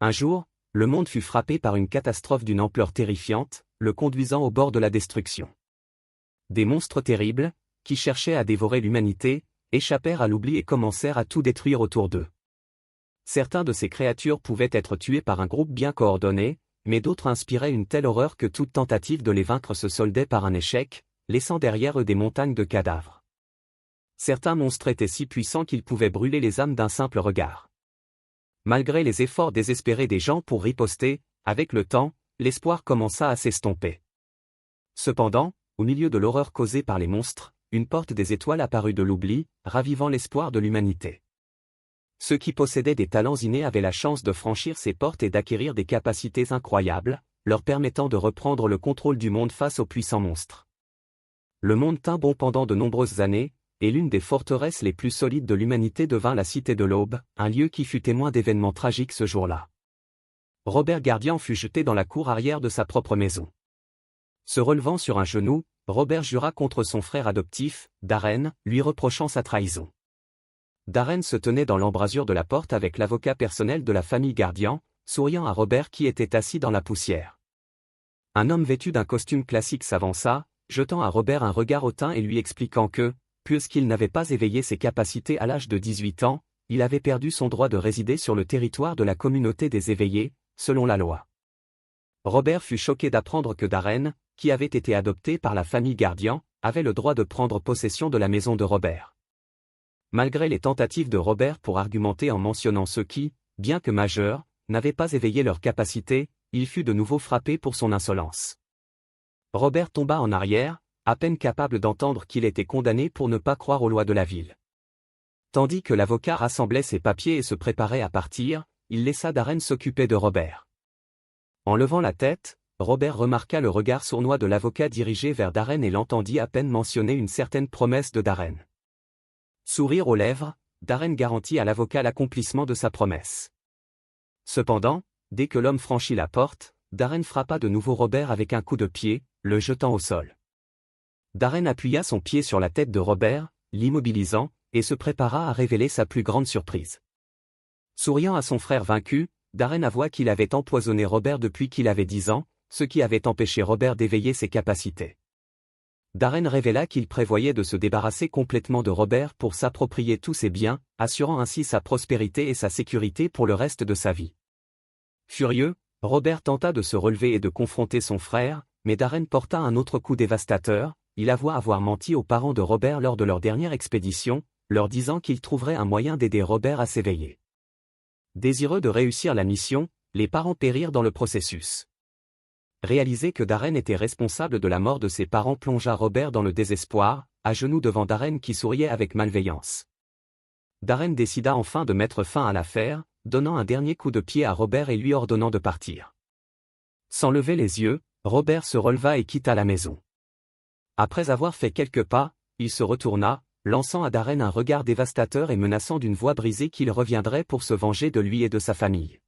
Un jour, le monde fut frappé par une catastrophe d'une ampleur terrifiante, le conduisant au bord de la destruction. Des monstres terribles, qui cherchaient à dévorer l'humanité, échappèrent à l'oubli et commencèrent à tout détruire autour d'eux. Certains de ces créatures pouvaient être tués par un groupe bien coordonné, mais d'autres inspiraient une telle horreur que toute tentative de les vaincre se soldait par un échec, laissant derrière eux des montagnes de cadavres. Certains monstres étaient si puissants qu'ils pouvaient brûler les âmes d'un simple regard. Malgré les efforts désespérés des gens pour riposter, avec le temps, l'espoir commença à s'estomper. Cependant, au milieu de l'horreur causée par les monstres, une porte des étoiles apparut de l'oubli, ravivant l'espoir de l'humanité. Ceux qui possédaient des talents innés avaient la chance de franchir ces portes et d'acquérir des capacités incroyables, leur permettant de reprendre le contrôle du monde face aux puissants monstres. Le monde tint bon pendant de nombreuses années, et l'une des forteresses les plus solides de l'humanité devint la Cité de l'Aube, un lieu qui fut témoin d'événements tragiques ce jour-là. Robert Gardian fut jeté dans la cour arrière de sa propre maison. Se relevant sur un genou, Robert jura contre son frère adoptif, Darren, lui reprochant sa trahison. Darren se tenait dans l'embrasure de la porte avec l'avocat personnel de la famille Gardian, souriant à Robert qui était assis dans la poussière. Un homme vêtu d'un costume classique s'avança, jetant à Robert un regard hautain et lui expliquant que, puisqu'il n'avait pas éveillé ses capacités à l'âge de 18 ans, il avait perdu son droit de résider sur le territoire de la communauté des éveillés, selon la loi. Robert fut choqué d'apprendre que Darren, qui avait été adopté par la famille Gardian, avait le droit de prendre possession de la maison de Robert. Malgré les tentatives de Robert pour argumenter en mentionnant ceux qui, bien que majeurs, n'avaient pas éveillé leurs capacités, il fut de nouveau frappé pour son insolence. Robert tomba en arrière, à peine capable d'entendre qu'il était condamné pour ne pas croire aux lois de la ville. Tandis que l'avocat rassemblait ses papiers et se préparait à partir, il laissa Darren s'occuper de Robert. En levant la tête, Robert remarqua le regard sournois de l'avocat dirigé vers Darren et l'entendit à peine mentionner une certaine promesse de Darren. Sourire aux lèvres, Darren garantit à l'avocat l'accomplissement de sa promesse. Cependant, dès que l'homme franchit la porte, Darren frappa de nouveau Robert avec un coup de pied, le jetant au sol. Darren appuya son pied sur la tête de Robert, l'immobilisant, et se prépara à révéler sa plus grande surprise. Souriant à son frère vaincu, Darren avoua qu'il avait empoisonné Robert depuis qu'il avait 10 ans, ce qui avait empêché Robert d'éveiller ses capacités. Darren révéla qu'il prévoyait de se débarrasser complètement de Robert pour s'approprier tous ses biens, assurant ainsi sa prospérité et sa sécurité pour le reste de sa vie. Furieux, Robert tenta de se relever et de confronter son frère, mais Darren porta un autre coup dévastateur. Il avoua avoir menti aux parents de Robert lors de leur dernière expédition, leur disant qu'il trouverait un moyen d'aider Robert à s'éveiller. Désireux de réussir la mission, les parents périrent dans le processus. Réaliser que Darren était responsable de la mort de ses parents plongea Robert dans le désespoir, à genoux devant Darren qui souriait avec malveillance. Darren décida enfin de mettre fin à l'affaire, donnant un dernier coup de pied à Robert et lui ordonnant de partir. Sans lever les yeux, Robert se releva et quitta la maison. Après avoir fait quelques pas, il se retourna, lançant à Darren un regard dévastateur et menaçant d'une voix brisée qu'il reviendrait pour se venger de lui et de sa famille.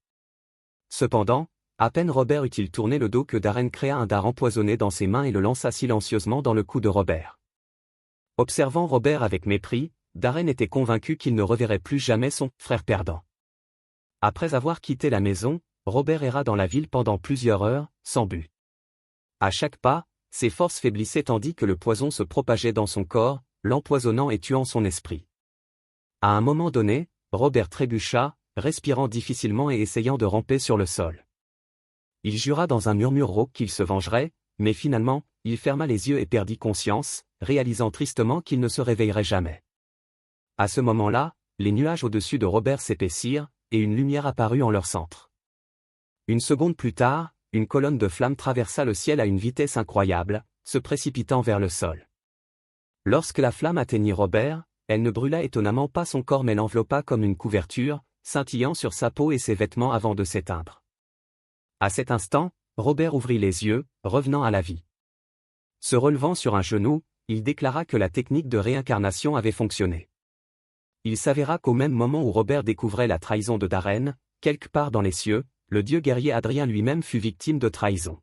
Cependant, à peine Robert eut-il tourné le dos que Darren créa un dard empoisonné dans ses mains et le lança silencieusement dans le cou de Robert. Observant Robert avec mépris, Darren était convaincu qu'il ne reverrait plus jamais son frère perdant. Après avoir quitté la maison, Robert erra dans la ville pendant plusieurs heures, sans but. À chaque pas, ses forces faiblissaient tandis que le poison se propageait dans son corps, l'empoisonnant et tuant son esprit. À un moment donné, Robert trébucha, respirant difficilement et essayant de ramper sur le sol. Il jura dans un murmure rauque qu'il se vengerait, mais finalement, il ferma les yeux et perdit conscience, réalisant tristement qu'il ne se réveillerait jamais. À ce moment-là, les nuages au-dessus de Robert s'épaissirent, et une lumière apparut en leur centre. Une seconde plus tard, une colonne de flammes traversa le ciel à une vitesse incroyable, se précipitant vers le sol. Lorsque la flamme atteignit Robert, elle ne brûla étonnamment pas son corps mais l'enveloppa comme une couverture, scintillant sur sa peau et ses vêtements avant de s'éteindre. À cet instant, Robert ouvrit les yeux, revenant à la vie. Se relevant sur un genou, il déclara que la technique de réincarnation avait fonctionné. Il s'avéra qu'au même moment où Robert découvrait la trahison de Darren, quelque part dans les cieux, le dieu guerrier Adrien lui-même fut victime de trahison.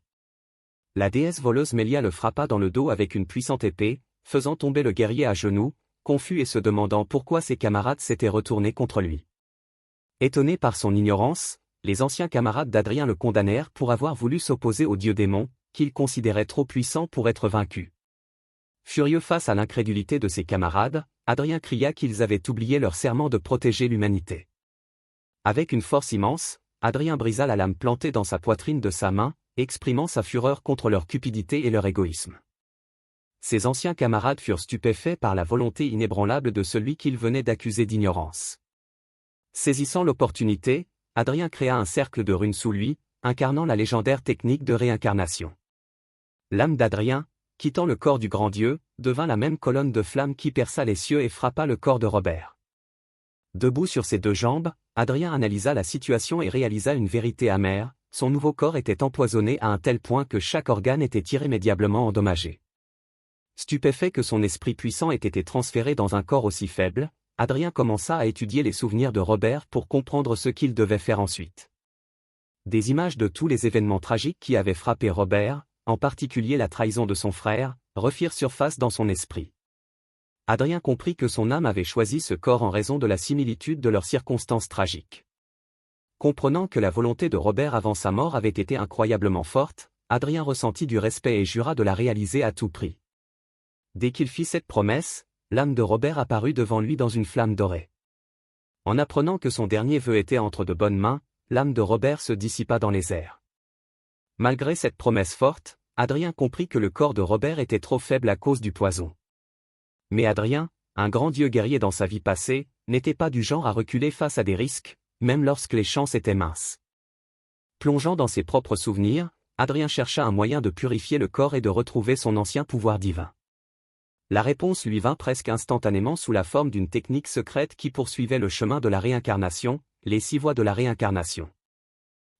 La déesse voleuse Mélia le frappa dans le dos avec une puissante épée, faisant tomber le guerrier à genoux, confus et se demandant pourquoi ses camarades s'étaient retournés contre lui. Étonné par son ignorance, les anciens camarades d'Adrien le condamnèrent pour avoir voulu s'opposer au dieu démon, qu'il considérait trop puissant pour être vaincu. Furieux face à l'incrédulité de ses camarades, Adrien cria qu'ils avaient oublié leur serment de protéger l'humanité. Avec une force immense, Adrien brisa la lame plantée dans sa poitrine de sa main, exprimant sa fureur contre leur cupidité et leur égoïsme. Ses anciens camarades furent stupéfaits par la volonté inébranlable de celui qu'ils venaient d'accuser d'ignorance. Saisissant l'opportunité, Adrien créa un cercle de runes sous lui, incarnant la légendaire technique de réincarnation. L'âme d'Adrien, quittant le corps du grand dieu, devint la même colonne de flamme qui perça les cieux et frappa le corps de Robert. Debout sur ses deux jambes, Adrien analysa la situation et réalisa une vérité amère, son nouveau corps était empoisonné à un tel point que chaque organe était irrémédiablement endommagé. Stupéfait que son esprit puissant ait été transféré dans un corps aussi faible, Adrien commença à étudier les souvenirs de Robert pour comprendre ce qu'il devait faire ensuite. Des images de tous les événements tragiques qui avaient frappé Robert, en particulier la trahison de son frère, refirent surface dans son esprit. Adrien comprit que son âme avait choisi ce corps en raison de la similitude de leurs circonstances tragiques. Comprenant que la volonté de Robert avant sa mort avait été incroyablement forte, Adrien ressentit du respect et jura de la réaliser à tout prix. Dès qu'il fit cette promesse, l'âme de Robert apparut devant lui dans une flamme dorée. En apprenant que son dernier vœu était entre de bonnes mains, l'âme de Robert se dissipa dans les airs. Malgré cette promesse forte, Adrien comprit que le corps de Robert était trop faible à cause du poison. Mais Adrien, un grand dieu guerrier dans sa vie passée, n'était pas du genre à reculer face à des risques, même lorsque les chances étaient minces. Plongeant dans ses propres souvenirs, Adrien chercha un moyen de purifier le corps et de retrouver son ancien pouvoir divin. La réponse lui vint presque instantanément sous la forme d'une technique secrète qui poursuivait le chemin de la réincarnation, les 6 voies de la réincarnation.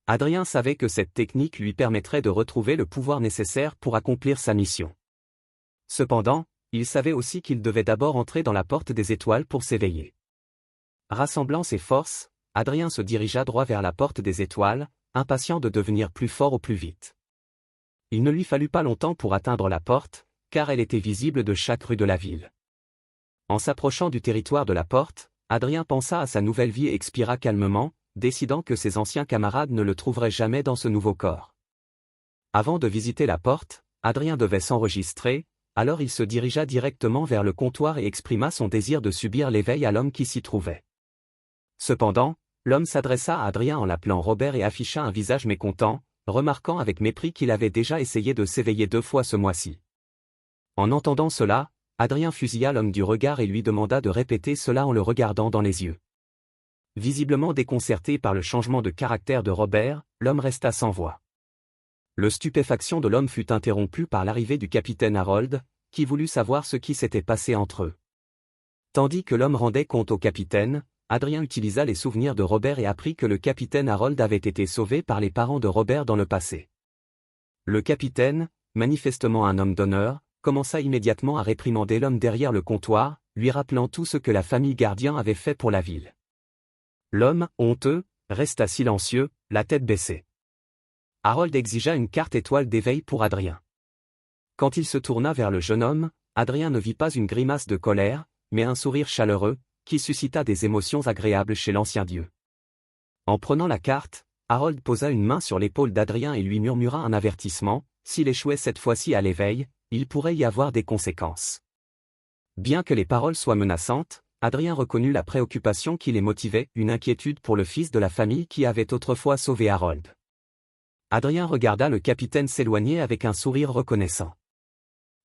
Adrien savait que cette technique lui permettrait de retrouver le pouvoir nécessaire pour accomplir sa mission. Cependant, il savait aussi qu'il devait d'abord entrer dans la porte des étoiles pour s'éveiller. Rassemblant ses forces, Adrien se dirigea droit vers la porte des étoiles, impatient de devenir plus fort au plus vite. Il ne lui fallut pas longtemps pour atteindre la porte, car elle était visible de chaque rue de la ville. En s'approchant du territoire de la porte, Adrien pensa à sa nouvelle vie et expira calmement, décidant que ses anciens camarades ne le trouveraient jamais dans ce nouveau corps. Avant de visiter la porte, Adrien devait s'enregistrer, alors il se dirigea directement vers le comptoir et exprima son désir de subir l'éveil à l'homme qui s'y trouvait. Cependant, l'homme s'adressa à Adrien en l'appelant Robert et afficha un visage mécontent, remarquant avec mépris qu'il avait déjà essayé de s'éveiller 2 fois ce mois-ci. En entendant cela, Adrien fusilla l'homme du regard et lui demanda de répéter cela en le regardant dans les yeux. Visiblement déconcerté par le changement de caractère de Robert, l'homme resta sans voix. Le stupéfaction de l'homme fut interrompue par l'arrivée du capitaine Harold, qui voulut savoir ce qui s'était passé entre eux. Tandis que l'homme rendait compte au capitaine, Adrien utilisa les souvenirs de Robert et apprit que le capitaine Harold avait été sauvé par les parents de Robert dans le passé. Le capitaine, manifestement un homme d'honneur, commença immédiatement à réprimander l'homme derrière le comptoir, lui rappelant tout ce que la famille Gardien avait fait pour la ville. L'homme, honteux, resta silencieux, la tête baissée. Harold exigea une carte étoile d'éveil pour Adrien. Quand il se tourna vers le jeune homme, Adrien ne vit pas une grimace de colère, mais un sourire chaleureux, qui suscita des émotions agréables chez l'ancien dieu. En prenant la carte, Harold posa une main sur l'épaule d'Adrien et lui murmura un avertissement, s'il échouait cette fois-ci à l'éveil, il pourrait y avoir des conséquences. Bien que les paroles soient menaçantes, Adrien reconnut la préoccupation qui les motivait, une inquiétude pour le fils de la famille qui avait autrefois sauvé Harold. Adrien regarda le capitaine s'éloigner avec un sourire reconnaissant.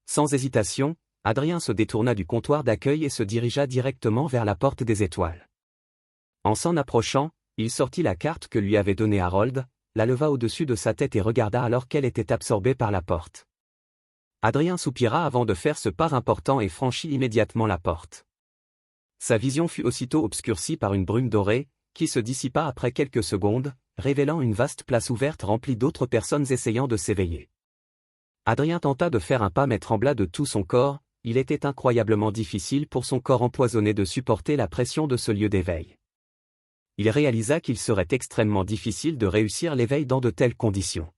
Sans hésitation, Adrien se détourna du comptoir d'accueil et se dirigea directement vers la porte des étoiles. En s'en approchant, il sortit la carte que lui avait donnée Harold, la leva au-dessus de sa tête et regarda alors qu'elle était absorbée par la porte. Adrien soupira avant de faire ce pas important et franchit immédiatement la porte. Sa vision fut aussitôt obscurcie par une brume dorée, qui se dissipa après quelques secondes, révélant une vaste place ouverte remplie d'autres personnes essayant de s'éveiller. Adrien tenta de faire un pas mais trembla de tout son corps, il était incroyablement difficile pour son corps empoisonné de supporter la pression de ce lieu d'éveil. Il réalisa qu'il serait extrêmement difficile de réussir l'éveil dans de telles conditions.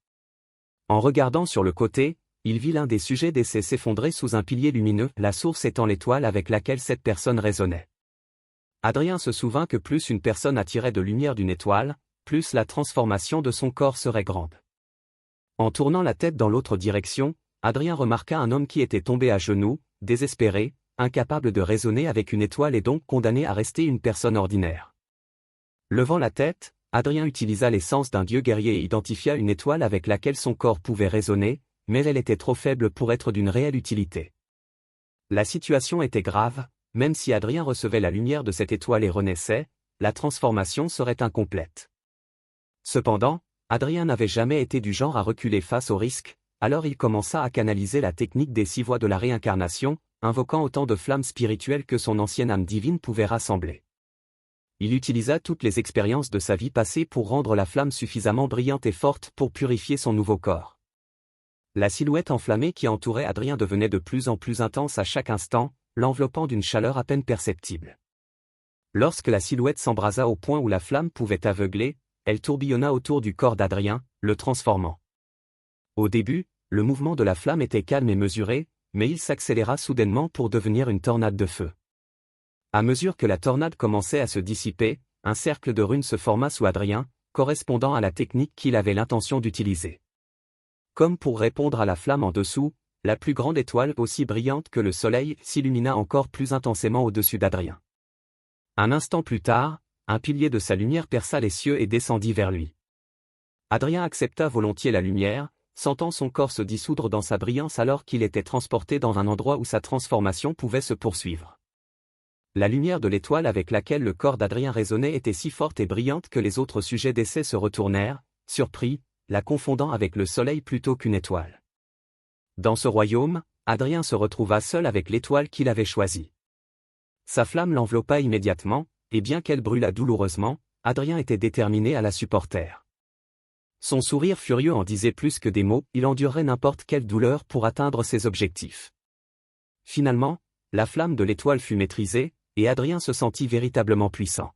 En regardant sur le côté, il vit l'un des sujets d'essai s'effondrer sous un pilier lumineux, la source étant l'étoile avec laquelle cette personne résonnait. Adrien se souvint que plus une personne attirait de lumière d'une étoile, plus la transformation de son corps serait grande. En tournant la tête dans l'autre direction, Adrien remarqua un homme qui était tombé à genoux, désespéré, incapable de raisonner avec une étoile et donc condamné à rester une personne ordinaire. Levant la tête, Adrien utilisa les sens d'un dieu guerrier et identifia une étoile avec laquelle son corps pouvait raisonner, mais elle était trop faible pour être d'une réelle utilité. La situation était grave, même si Adrien recevait la lumière de cette étoile et renaissait, la transformation serait incomplète. Cependant, Adrien n'avait jamais été du genre à reculer face au risque, alors il commença à canaliser la technique des 6 voies de la réincarnation, invoquant autant de flammes spirituelles que son ancienne âme divine pouvait rassembler. Il utilisa toutes les expériences de sa vie passée pour rendre la flamme suffisamment brillante et forte pour purifier son nouveau corps. La silhouette enflammée qui entourait Adrien devenait de plus en plus intense à chaque instant, l'enveloppant d'une chaleur à peine perceptible. Lorsque la silhouette s'embrasa au point où la flamme pouvait aveugler, elle tourbillonna autour du corps d'Adrien, le transformant. Au début, le mouvement de la flamme était calme et mesuré, mais il s'accéléra soudainement pour devenir une tornade de feu. À mesure que la tornade commençait à se dissiper, un cercle de runes se forma sous Adrien, correspondant à la technique qu'il avait l'intention d'utiliser. Comme pour répondre à la flamme en dessous, la plus grande étoile, aussi brillante que le soleil, s'illumina encore plus intensément au-dessus d'Adrien. Un instant plus tard, un pilier de sa lumière perça les cieux et descendit vers lui. Adrien accepta volontiers la lumière, sentant son corps se dissoudre dans sa brillance alors qu'il était transporté dans un endroit où sa transformation pouvait se poursuivre. La lumière de l'étoile avec laquelle le corps d'Adrien résonnait était si forte et brillante que les autres sujets d'essai se retournèrent, surpris, la confondant avec le soleil plutôt qu'une étoile. Dans ce royaume, Adrien se retrouva seul avec l'étoile qu'il avait choisie. Sa flamme l'enveloppa immédiatement, et bien qu'elle brûlât douloureusement, Adrien était déterminé à la supporter. Son sourire furieux en disait plus que des mots, il endurerait n'importe quelle douleur pour atteindre ses objectifs. Finalement, la flamme de l'étoile fut maîtrisée, et Adrien se sentit véritablement puissant.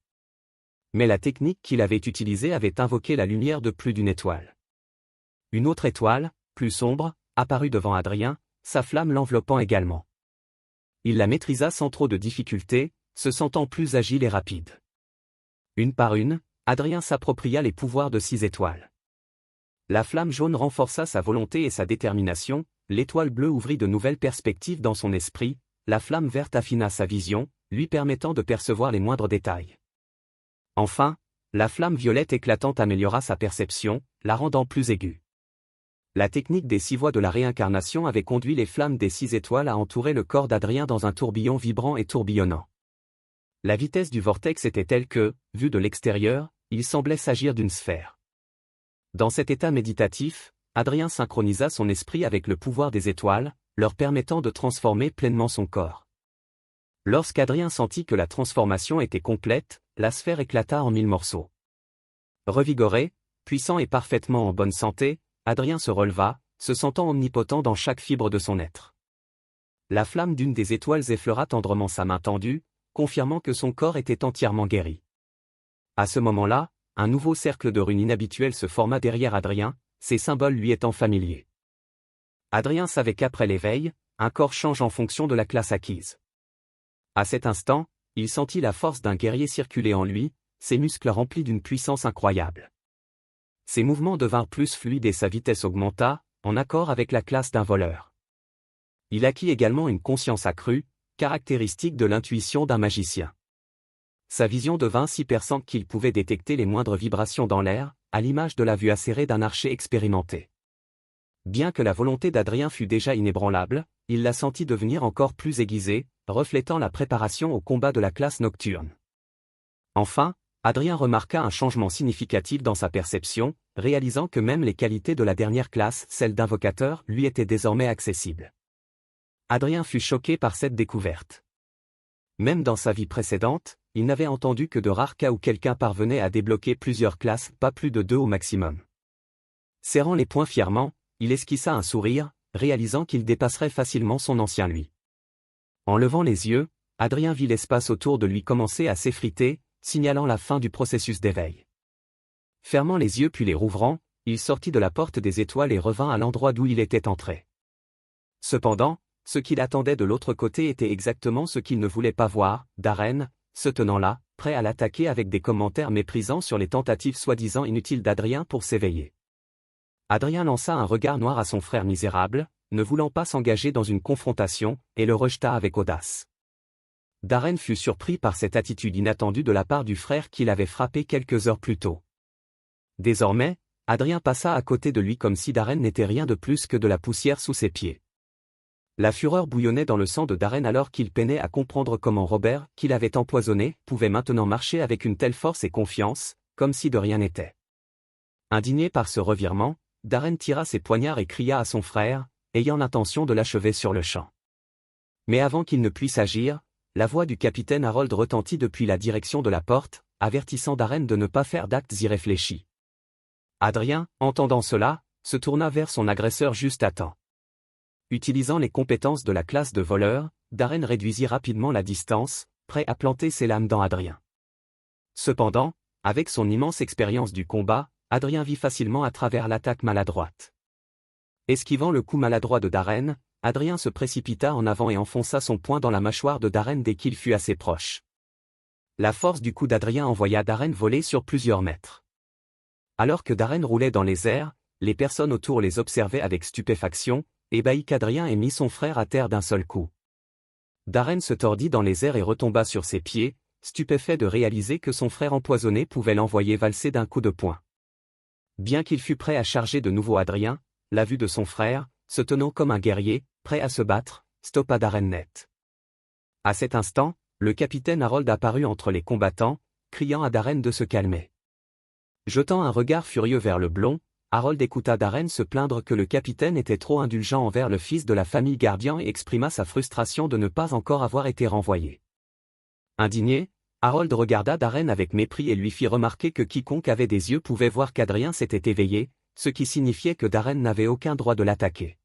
Mais la technique qu'il avait utilisée avait invoqué la lumière de plus d'une étoile. Une autre étoile, plus sombre, apparut devant Adrien, sa flamme l'enveloppant également. Il la maîtrisa sans trop de difficulté, se sentant plus agile et rapide. Une par une, Adrien s'appropria les pouvoirs de 6 étoiles. La flamme jaune renforça sa volonté et sa détermination, l'étoile bleue ouvrit de nouvelles perspectives dans son esprit, la flamme verte affina sa vision, lui permettant de percevoir les moindres détails. Enfin, la flamme violette éclatante améliora sa perception, la rendant plus aiguë. La technique des 6 voies de la réincarnation avait conduit les flammes des 6 étoiles à entourer le corps d'Adrien dans un tourbillon vibrant et tourbillonnant. La vitesse du vortex était telle que, vu de l'extérieur, il semblait s'agir d'une sphère. Dans cet état méditatif, Adrien synchronisa son esprit avec le pouvoir des étoiles, leur permettant de transformer pleinement son corps. Lorsqu'Adrien sentit que la transformation était complète, la sphère éclata en 1000 morceaux. Revigoré, puissant et parfaitement en bonne santé, Adrien se releva, se sentant omnipotent dans chaque fibre de son être. La flamme d'une des étoiles effleura tendrement sa main tendue, confirmant que son corps était entièrement guéri. À ce moment-là, un nouveau cercle de runes inhabituel se forma derrière Adrien, ces symboles lui étant familiers. Adrien savait qu'après l'éveil, un corps change en fonction de la classe acquise. À cet instant, il sentit la force d'un guerrier circuler en lui, ses muscles remplis d'une puissance incroyable. Ses mouvements devinrent plus fluides et sa vitesse augmenta, en accord avec la classe d'un voleur. Il acquit également une conscience accrue, caractéristique de l'intuition d'un magicien. Sa vision devint si perçante qu'il pouvait détecter les moindres vibrations dans l'air, à l'image de la vue acérée d'un archer expérimenté. Bien que la volonté d'Adrien fût déjà inébranlable, il la sentit devenir encore plus aiguisée, reflétant la préparation au combat de la classe nocturne. Enfin, Adrien remarqua un changement significatif dans sa perception, réalisant que même les qualités de la dernière classe, celles d'invocateur, lui étaient désormais accessibles. Adrien fut choqué par cette découverte. Même dans sa vie précédente, il n'avait entendu que de rares cas où quelqu'un parvenait à débloquer plusieurs classes, pas plus de 2 au maximum. Serrant les poings fièrement, il esquissa un sourire, réalisant qu'il dépasserait facilement son ancien lui. En levant les yeux, Adrien vit l'espace autour de lui commencer à s'effriter, signalant la fin du processus d'éveil. Fermant les yeux puis les rouvrant, il sortit de la porte des étoiles et revint à l'endroit d'où il était entré. Cependant, ce qu'il attendait de l'autre côté était exactement ce qu'il ne voulait pas voir, d'arène, se tenant là, prêt à l'attaquer avec des commentaires méprisants sur les tentatives soi-disant inutiles d'Adrien pour s'éveiller. Adrien lança un regard noir à son frère misérable, ne voulant pas s'engager dans une confrontation, et le rejeta avec audace. Darren fut surpris par cette attitude inattendue de la part du frère qui l'avait frappé quelques heures plus tôt. Désormais, Adrien passa à côté de lui comme si Darren n'était rien de plus que de la poussière sous ses pieds. La fureur bouillonnait dans le sang de Darren alors qu'il peinait à comprendre comment Robert, qui l'avait empoisonné, pouvait maintenant marcher avec une telle force et confiance, comme si de rien n'était. Indigné par ce revirement, Darren tira ses poignards et cria à son frère, ayant l'intention de l'achever sur le champ. Mais avant qu'il ne puisse agir, la voix du capitaine Harold retentit depuis la direction de la porte, avertissant Darren de ne pas faire d'actes irréfléchis. Adrien, entendant cela, se tourna vers son agresseur juste à temps. Utilisant les compétences de la classe de voleur, Darren réduisit rapidement la distance, prêt à planter ses lames dans Adrien. Cependant, avec son immense expérience du combat, Adrien vit facilement à travers l'attaque maladroite. Esquivant le coup maladroit de Darren, Adrien se précipita en avant et enfonça son poing dans la mâchoire de Darren dès qu'il fut assez proche. La force du coup d'Adrien envoya Darren voler sur plusieurs mètres. Alors que Darren roulait dans les airs, les personnes autour les observaient avec stupéfaction, ébahi qu'Adrien ait mis son frère à terre d'un seul coup. Darren se tordit dans les airs et retomba sur ses pieds, stupéfait de réaliser que son frère empoisonné pouvait l'envoyer valser d'un coup de poing. Bien qu'il fût prêt à charger de nouveau Adrien, la vue de son frère, se tenant comme un guerrier, prêt à se battre, stoppa Darren net. À cet instant, le capitaine Harold apparut entre les combattants, criant à Darren de se calmer. Jetant un regard furieux vers le blond, Harold écouta Darren se plaindre que le capitaine était trop indulgent envers le fils de la famille Gardian et exprima sa frustration de ne pas encore avoir été renvoyé. Indigné, Harold regarda Darren avec mépris et lui fit remarquer que quiconque avait des yeux pouvait voir qu'Adrien s'était éveillé, ce qui signifiait que Darren n'avait aucun droit de l'attaquer.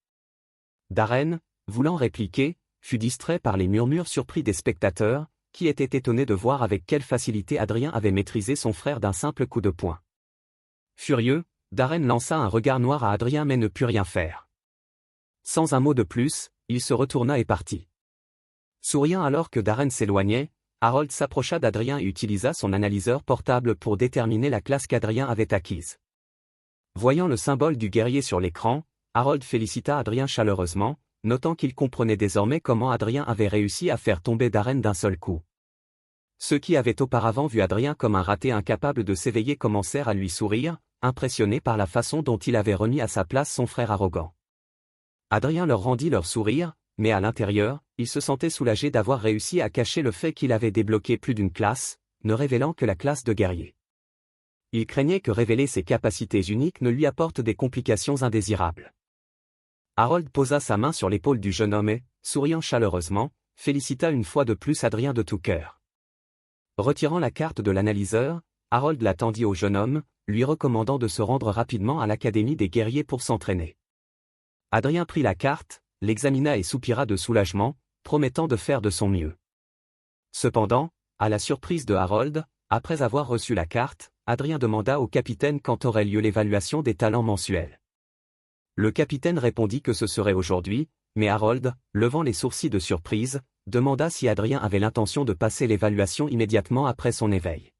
Darren, voulant répliquer, fut distrait par les murmures surpris des spectateurs, qui étaient étonnés de voir avec quelle facilité Adrien avait maîtrisé son frère d'un simple coup de poing. Furieux, Darren lança un regard noir à Adrien mais ne put rien faire. Sans un mot de plus, il se retourna et partit. Souriant alors que Darren s'éloignait, Harold s'approcha d'Adrien et utilisa son analyseur portable pour déterminer la classe qu'Adrien avait acquise. Voyant le symbole du guerrier sur l'écran, Harold félicita Adrien chaleureusement, notant qu'il comprenait désormais comment Adrien avait réussi à faire tomber Darren d'un seul coup. Ceux qui avaient auparavant vu Adrien comme un raté incapable de s'éveiller commencèrent à lui sourire, impressionnés par la façon dont il avait remis à sa place son frère arrogant. Adrien leur rendit leur sourire, mais à l'intérieur, il se sentait soulagé d'avoir réussi à cacher le fait qu'il avait débloqué plus d'une classe, ne révélant que la classe de guerrier. Il craignait que révéler ses capacités uniques ne lui apporte des complications indésirables. Harold posa sa main sur l'épaule du jeune homme et, souriant chaleureusement, félicita une fois de plus Adrien de tout cœur. Retirant la carte de l'analyseur, Harold la tendit au jeune homme, lui recommandant de se rendre rapidement à l'Académie des guerriers pour s'entraîner. Adrien prit la carte, l'examina et soupira de soulagement, promettant de faire de son mieux. Cependant, à la surprise de Harold, après avoir reçu la carte, Adrien demanda au capitaine quand aurait lieu l'évaluation des talents mensuels. Le capitaine répondit que ce serait aujourd'hui, mais Harold, levant les sourcils de surprise, demanda si Adrien avait l'intention de passer l'évaluation immédiatement après son éveil.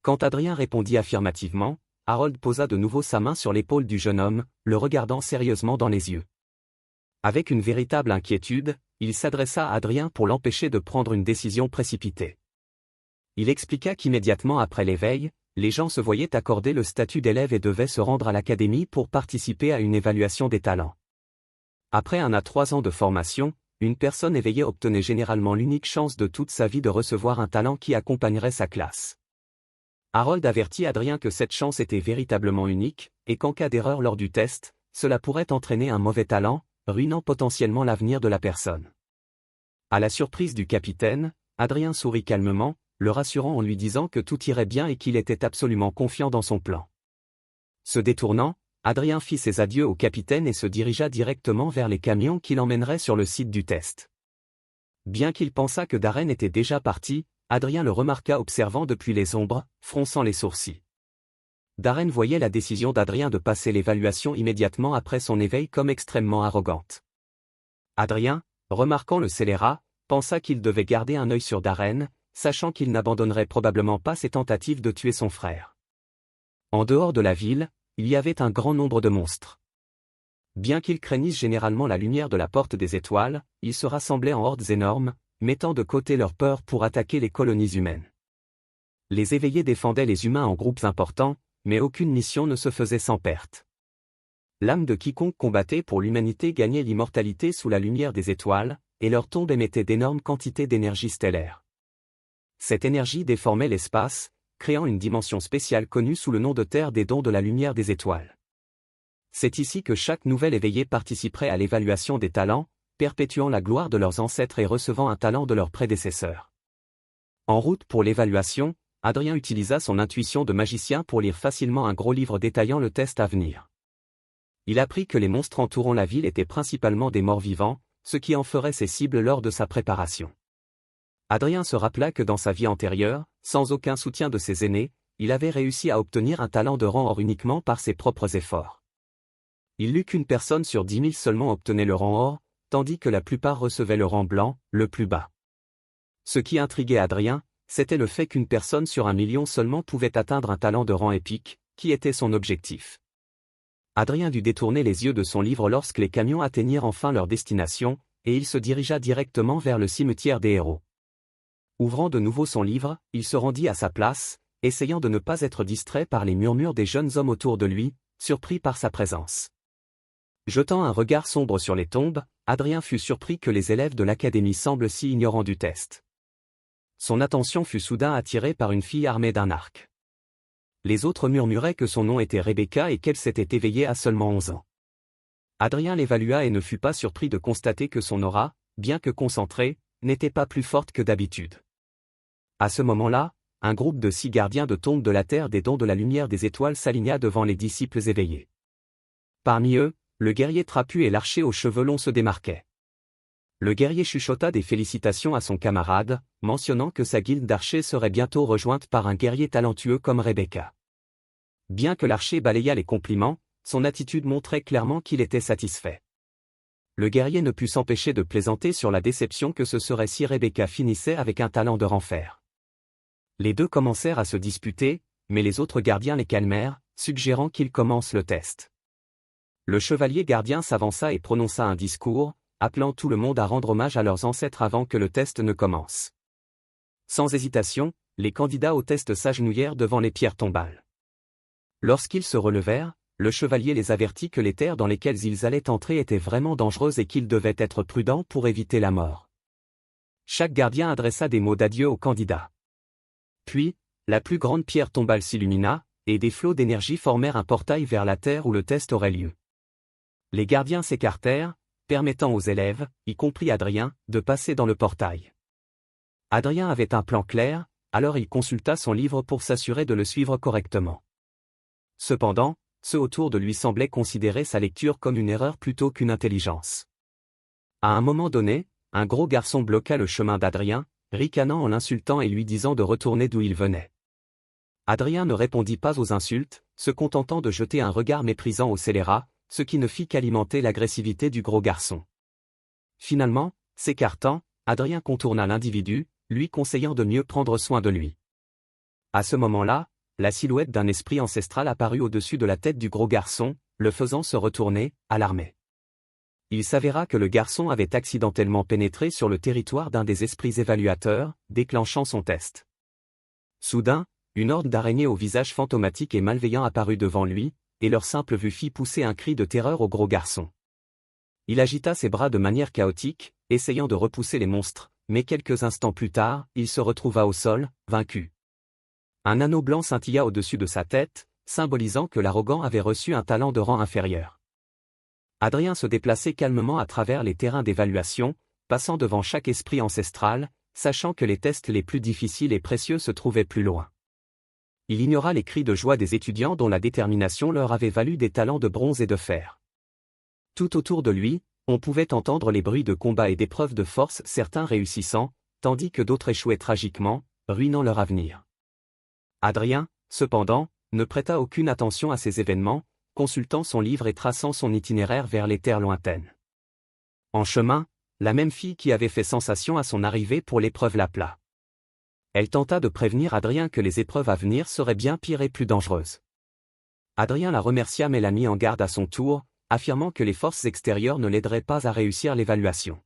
Quand Adrien répondit affirmativement, Harold posa de nouveau sa main sur l'épaule du jeune homme, le regardant sérieusement dans les yeux. Avec une véritable inquiétude, il s'adressa à Adrien pour l'empêcher de prendre une décision précipitée. Il expliqua qu'immédiatement après l'éveil, les gens se voyaient accorder le statut d'élève et devaient se rendre à l'académie pour participer à une évaluation des talents. Après 1 à 3 ans de formation, une personne éveillée obtenait généralement l'unique chance de toute sa vie de recevoir un talent qui accompagnerait sa classe. Harold avertit Adrien que cette chance était véritablement unique, et qu'en cas d'erreur lors du test, cela pourrait entraîner un mauvais talent, ruinant potentiellement l'avenir de la personne. À la surprise du capitaine, Adrien sourit calmement, le rassurant en lui disant que tout irait bien et qu'il était absolument confiant dans son plan. Se détournant, Adrien fit ses adieux au capitaine et se dirigea directement vers les camions qui l'emmèneraient sur le site du test. Bien qu'il pensât que Darren était déjà parti, Adrien le remarqua observant depuis les ombres, fronçant les sourcils. Darren voyait la décision d'Adrien de passer l'évaluation immédiatement après son éveil comme extrêmement arrogante. Adrien, remarquant le scélérat, pensa qu'il devait garder un œil sur Darren, sachant qu'il n'abandonnerait probablement pas ses tentatives de tuer son frère. En dehors de la ville, il y avait un grand nombre de monstres. Bien qu'ils craignissent généralement la lumière de la porte des étoiles, ils se rassemblaient en hordes énormes, mettant de côté leur peur pour attaquer les colonies humaines. Les éveillés défendaient les humains en groupes importants, mais aucune mission ne se faisait sans perte. L'âme de quiconque combattait pour l'humanité gagnait l'immortalité sous la lumière des étoiles, et leur tombe émettait d'énormes quantités d'énergie stellaire. Cette énergie déformait l'espace, créant une dimension spéciale connue sous le nom de Terre des dons de la lumière des étoiles. C'est ici que chaque nouvel éveillé participerait à l'évaluation des talents, perpétuant la gloire de leurs ancêtres et recevant un talent de leurs prédécesseurs. En route pour l'évaluation, Adrien utilisa son intuition de magicien pour lire facilement un gros livre détaillant le test à venir. Il apprit que les monstres entourant la ville étaient principalement des morts-vivants, ce qui en ferait ses cibles lors de sa préparation. Adrien se rappela que dans sa vie antérieure, sans aucun soutien de ses aînés, il avait réussi à obtenir un talent de rang or uniquement par ses propres efforts. Il lut qu'une personne sur 10 000 seulement obtenait le rang or, tandis que la plupart recevaient le rang blanc, le plus bas. Ce qui intriguait Adrien, c'était le fait qu'une personne sur 1 million seulement pouvait atteindre un talent de rang épique, qui était son objectif. Adrien dut détourner les yeux de son livre lorsque les camions atteignirent enfin leur destination, et il se dirigea directement vers le cimetière des héros. Ouvrant de nouveau son livre, il se rendit à sa place, essayant de ne pas être distrait par les murmures des jeunes hommes autour de lui, surpris par sa présence. Jetant un regard sombre sur les tombes, Adrien fut surpris que les élèves de l'académie semblent si ignorants du test. Son attention fut soudain attirée par une fille armée d'un arc. Les autres murmuraient que son nom était Rebecca et qu'elle s'était éveillée à seulement 11 ans. Adrien l'évalua et ne fut pas surpris de constater que son aura, bien que concentrée, n'était pas plus forte que d'habitude. À ce moment-là, un groupe de 6 gardiens de tombe de la Terre des dons de la lumière des étoiles s'aligna devant les disciples éveillés. Parmi eux, le guerrier trapu et l'archer aux cheveux longs se démarquaient. Le guerrier chuchota des félicitations à son camarade, mentionnant que sa guilde d'archers serait bientôt rejointe par un guerrier talentueux comme Rebecca. Bien que l'archer balayât les compliments, son attitude montrait clairement qu'il était satisfait. Le guerrier ne put s'empêcher de plaisanter sur la déception que ce serait si Rebecca finissait avec un talent de renfer. Les deux commencèrent à se disputer, mais les autres gardiens les calmèrent, suggérant qu'ils commencent le test. Le chevalier gardien s'avança et prononça un discours, appelant tout le monde à rendre hommage à leurs ancêtres avant que le test ne commence. Sans hésitation, les candidats au test s'agenouillèrent devant les pierres tombales. Lorsqu'ils se relevèrent, le chevalier les avertit que les terres dans lesquelles ils allaient entrer étaient vraiment dangereuses et qu'ils devaient être prudents pour éviter la mort. Chaque gardien adressa des mots d'adieu aux candidats. Puis, la plus grande pierre tombale s'illumina, et des flots d'énergie formèrent un portail vers la terre où le test aurait lieu. Les gardiens s'écartèrent, permettant aux élèves, y compris Adrien, de passer dans le portail. Adrien avait un plan clair, alors il consulta son livre pour s'assurer de le suivre correctement. Cependant, ceux autour de lui semblaient considérer sa lecture comme une erreur plutôt qu'une intelligence. À un moment donné, un gros garçon bloqua le chemin d'Adrien, ricanant en l'insultant et lui disant de retourner d'où il venait. Adrien ne répondit pas aux insultes, se contentant de jeter un regard méprisant au scélérat, ce qui ne fit qu'alimenter l'agressivité du gros garçon. Finalement, s'écartant, Adrien contourna l'individu, lui conseillant de mieux prendre soin de lui. À ce moment-là, la silhouette d'un esprit ancestral apparut au-dessus de la tête du gros garçon, le faisant se retourner, alarmé. Il s'avéra que le garçon avait accidentellement pénétré sur le territoire d'un des esprits évaluateurs, déclenchant son test. Soudain, une horde d'araignées au visage fantomatique et malveillant apparut devant lui, et leur simple vue fit pousser un cri de terreur au gros garçon. Il agita ses bras de manière chaotique, essayant de repousser les monstres, mais quelques instants plus tard, il se retrouva au sol, vaincu. Un anneau blanc scintilla au-dessus de sa tête, symbolisant que l'arrogant avait reçu un talent de rang inférieur. Adrien se déplaçait calmement à travers les terrains d'évaluation, passant devant chaque esprit ancestral, sachant que les tests les plus difficiles et précieux se trouvaient plus loin. Il ignora les cris de joie des étudiants dont la détermination leur avait valu des talents de bronze et de fer. Tout autour de lui, on pouvait entendre les bruits de combat et d'épreuves de force, certains réussissant, tandis que d'autres échouaient tragiquement, ruinant leur avenir. Adrien, cependant, ne prêta aucune attention à ces événements, consultant son livre et traçant son itinéraire vers les terres lointaines. En chemin, la même fille qui avait fait sensation à son arrivée pour l'épreuve l'appela. Elle tenta de prévenir Adrien que les épreuves à venir seraient bien pires et plus dangereuses. Adrien la remercia mais la mit en garde à son tour, affirmant que les forces extérieures ne l'aideraient pas à réussir l'évaluation.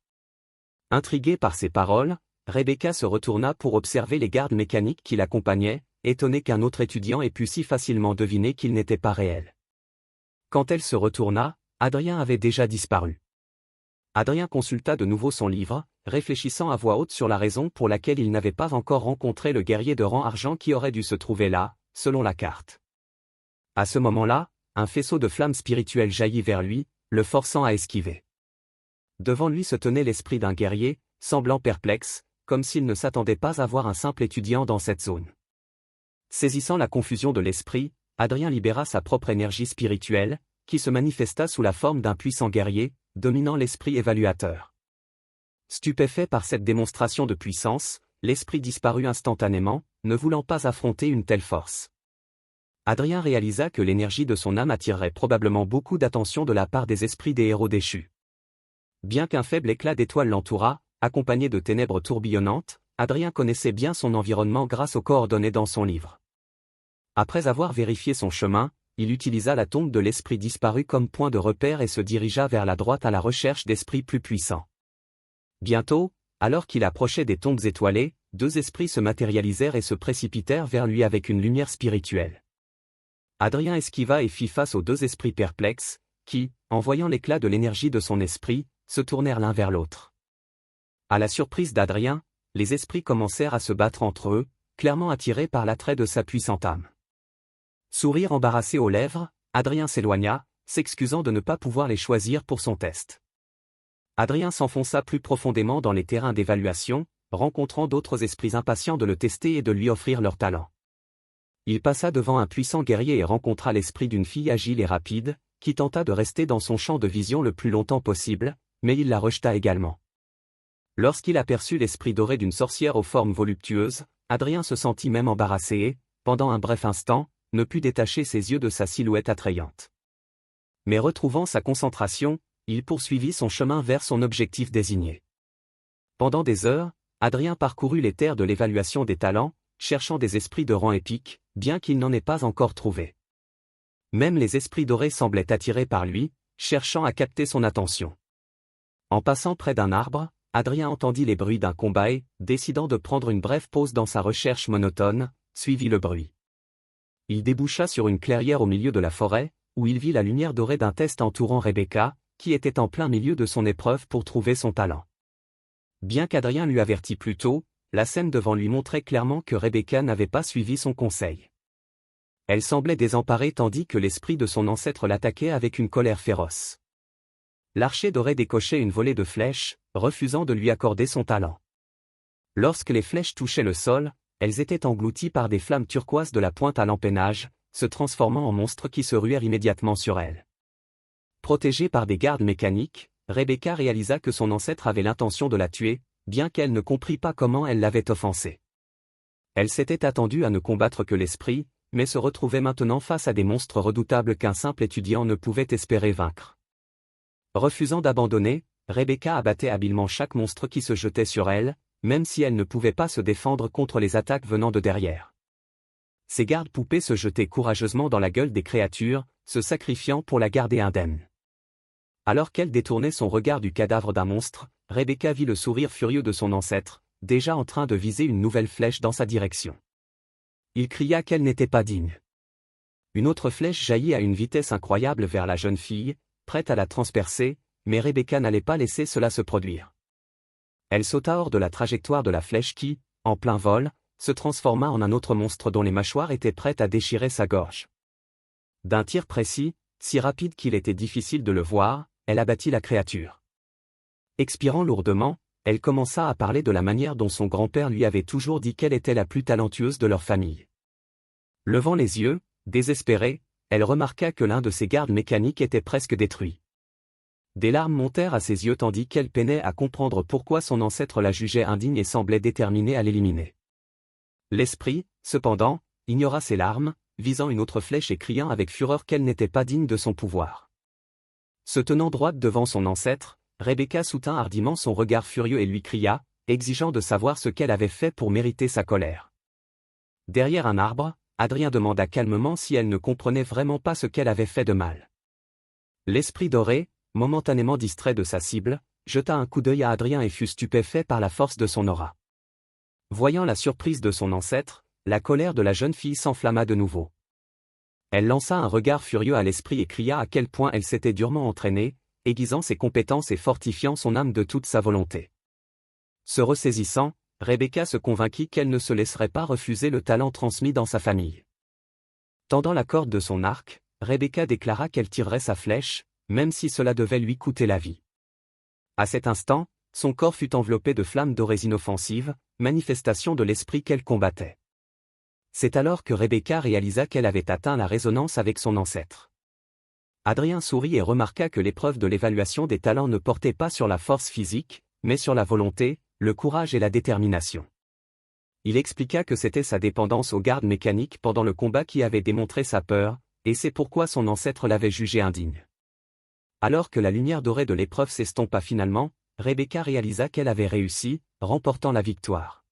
Intriguée par ces paroles, Rebecca se retourna pour observer les gardes mécaniques qui l'accompagnaient, étonnée qu'un autre étudiant ait pu si facilement deviner qu'il n'était pas réel. Quand elle se retourna, Adrien avait déjà disparu. Adrien consulta de nouveau son livre, réfléchissant à voix haute sur la raison pour laquelle il n'avait pas encore rencontré le guerrier de rang argent qui aurait dû se trouver là, selon la carte. À ce moment-là, un faisceau de flammes spirituelles jaillit vers lui, le forçant à esquiver. Devant lui se tenait l'esprit d'un guerrier, semblant perplexe, comme s'il ne s'attendait pas à voir un simple étudiant dans cette zone. Saisissant la confusion de l'esprit, Adrien libéra sa propre énergie spirituelle, qui se manifesta sous la forme d'un puissant guerrier, dominant l'esprit évaluateur. Stupéfait par cette démonstration de puissance, l'esprit disparut instantanément, ne voulant pas affronter une telle force. Adrien réalisa que l'énergie de son âme attirerait probablement beaucoup d'attention de la part des esprits des héros déchus. Bien qu'un faible éclat d'étoiles l'entourât, accompagné de ténèbres tourbillonnantes, Adrien connaissait bien son environnement grâce aux coordonnées dans son livre. Après avoir vérifié son chemin, il utilisa la tombe de l'esprit disparu comme point de repère et se dirigea vers la droite à la recherche d'esprits plus puissants. Bientôt, alors qu'il approchait des tombes étoilées, deux esprits se matérialisèrent et se précipitèrent vers lui avec une lumière spirituelle. Adrien esquiva et fit face aux deux esprits perplexes, qui, en voyant l'éclat de l'énergie de son esprit, se tournèrent l'un vers l'autre. À la surprise d'Adrien, les esprits commencèrent à se battre entre eux, clairement attirés par l'attrait de sa puissante âme. Sourire embarrassé aux lèvres, Adrien s'éloigna, s'excusant de ne pas pouvoir les choisir pour son test. Adrien s'enfonça plus profondément dans les terrains d'évaluation, rencontrant d'autres esprits impatients de le tester et de lui offrir leur talent. Il passa devant un puissant guerrier et rencontra l'esprit d'une fille agile et rapide, qui tenta de rester dans son champ de vision le plus longtemps possible, mais il la rejeta également. Lorsqu'il aperçut l'esprit doré d'une sorcière aux formes voluptueuses, Adrien se sentit même embarrassé et, pendant un bref instant, ne put détacher ses yeux de sa silhouette attrayante. Mais retrouvant sa concentration, il poursuivit son chemin vers son objectif désigné. Pendant des heures, Adrien parcourut les terres de l'évaluation des talents, cherchant des esprits de rang épique, bien qu'il n'en ait pas encore trouvé. Même les esprits dorés semblaient attirés par lui, cherchant à capter son attention. En passant près d'un arbre, Adrien entendit les bruits d'un combat et, décidant de prendre une brève pause dans sa recherche monotone, suivit le bruit. Il déboucha sur une clairière au milieu de la forêt, où il vit la lumière dorée d'un test entourant Rebecca, qui était en plein milieu de son épreuve pour trouver son talent. Bien qu'Adrien l'eût averti plus tôt, la scène devant lui montrait clairement que Rebecca n'avait pas suivi son conseil. Elle semblait désemparée tandis que l'esprit de son ancêtre l'attaquait avec une colère féroce. L'archer doré décochait une volée de flèches, refusant de lui accorder son talent. Lorsque les flèches touchaient le sol, elles étaient englouties par des flammes turquoises de la pointe à l'empennage, se transformant en monstres qui se ruèrent immédiatement sur elle. Protégée par des gardes mécaniques, Rebecca réalisa que son ancêtre avait l'intention de la tuer, bien qu'elle ne comprit pas comment elle l'avait offensée. Elle s'était attendue à ne combattre que l'esprit, mais se retrouvait maintenant face à des monstres redoutables qu'un simple étudiant ne pouvait espérer vaincre. Refusant d'abandonner, Rebecca abattait habilement chaque monstre qui se jetait sur elle, même si elle ne pouvait pas se défendre contre les attaques venant de derrière. Ses gardes-poupées se jetaient courageusement dans la gueule des créatures, se sacrifiant pour la garder indemne. Alors qu'elle détournait son regard du cadavre d'un monstre, Rebecca vit le sourire furieux de son ancêtre, déjà en train de viser une nouvelle flèche dans sa direction. Il cria qu'elle n'était pas digne. Une autre flèche jaillit à une vitesse incroyable vers la jeune fille, prête à la transpercer, mais Rebecca n'allait pas laisser cela se produire. Elle sauta hors de la trajectoire de la flèche qui, en plein vol, se transforma en un autre monstre dont les mâchoires étaient prêtes à déchirer sa gorge. D'un tir précis, si rapide qu'il était difficile de le voir, elle abattit la créature. Expirant lourdement, elle commença à parler de la manière dont son grand-père lui avait toujours dit qu'elle était la plus talentueuse de leur famille. Levant les yeux, désespérée, elle remarqua que l'un de ses gardes mécaniques était presque détruit. Des larmes montèrent à ses yeux tandis qu'elle peinait à comprendre pourquoi son ancêtre la jugeait indigne et semblait déterminé à l'éliminer. L'esprit, cependant, ignora ses larmes, visant une autre flèche et criant avec fureur qu'elle n'était pas digne de son pouvoir. Se tenant droite devant son ancêtre, Rebecca soutint hardiment son regard furieux et lui cria « exigeant de savoir ce qu'elle avait fait pour mériter sa colère. Derrière un arbre, Adrien demanda calmement si elle ne comprenait vraiment pas ce qu'elle avait fait de mal. L'esprit doré, momentanément distrait de sa cible, jeta un coup d'œil à Adrien et fut stupéfait par la force de son aura. Voyant la surprise de son ancêtre, la colère de la jeune fille s'enflamma de nouveau. Elle lança un regard furieux à l'esprit et cria à quel point elle s'était durement entraînée, aiguisant ses compétences et fortifiant son âme de toute sa volonté. Se ressaisissant, Rebecca se convainquit qu'elle ne se laisserait pas refuser le talent transmis dans sa famille. Tendant la corde de son arc, Rebecca déclara qu'elle tirerait sa flèche, même si cela devait lui coûter la vie. À cet instant, son corps fut enveloppé de flammes dorées inoffensives, manifestation de l'esprit qu'elle combattait. C'est alors que Rebecca réalisa qu'elle avait atteint la résonance avec son ancêtre. Adrien sourit et remarqua que l'épreuve de l'évaluation des talents ne portait pas sur la force physique, mais sur la volonté, le courage et la détermination. Il expliqua que c'était sa dépendance aux gardes mécaniques pendant le combat qui avait démontré sa peur, et c'est pourquoi son ancêtre l'avait jugé indigne. Alors que la lumière dorée de l'épreuve s'estompa finalement, Rebecca réalisa qu'elle avait réussi, remportant la victoire.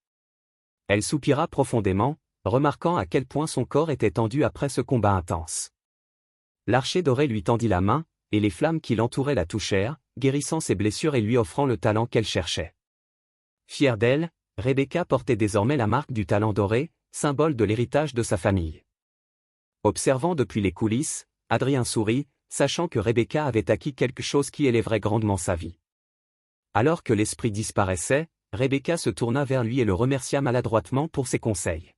Elle soupira profondément, remarquant à quel point son corps était tendu après ce combat intense. L'archer doré lui tendit la main, et les flammes qui l'entouraient la touchèrent, guérissant ses blessures et lui offrant le talent qu'elle cherchait. Fière d'elle, Rebecca portait désormais la marque du talent doré, symbole de l'héritage de sa famille. Observant depuis les coulisses, Adrien sourit, sachant que Rebecca avait acquis quelque chose qui élèverait grandement sa vie. Alors que l'esprit disparaissait, Rebecca se tourna vers lui et le remercia maladroitement pour ses conseils.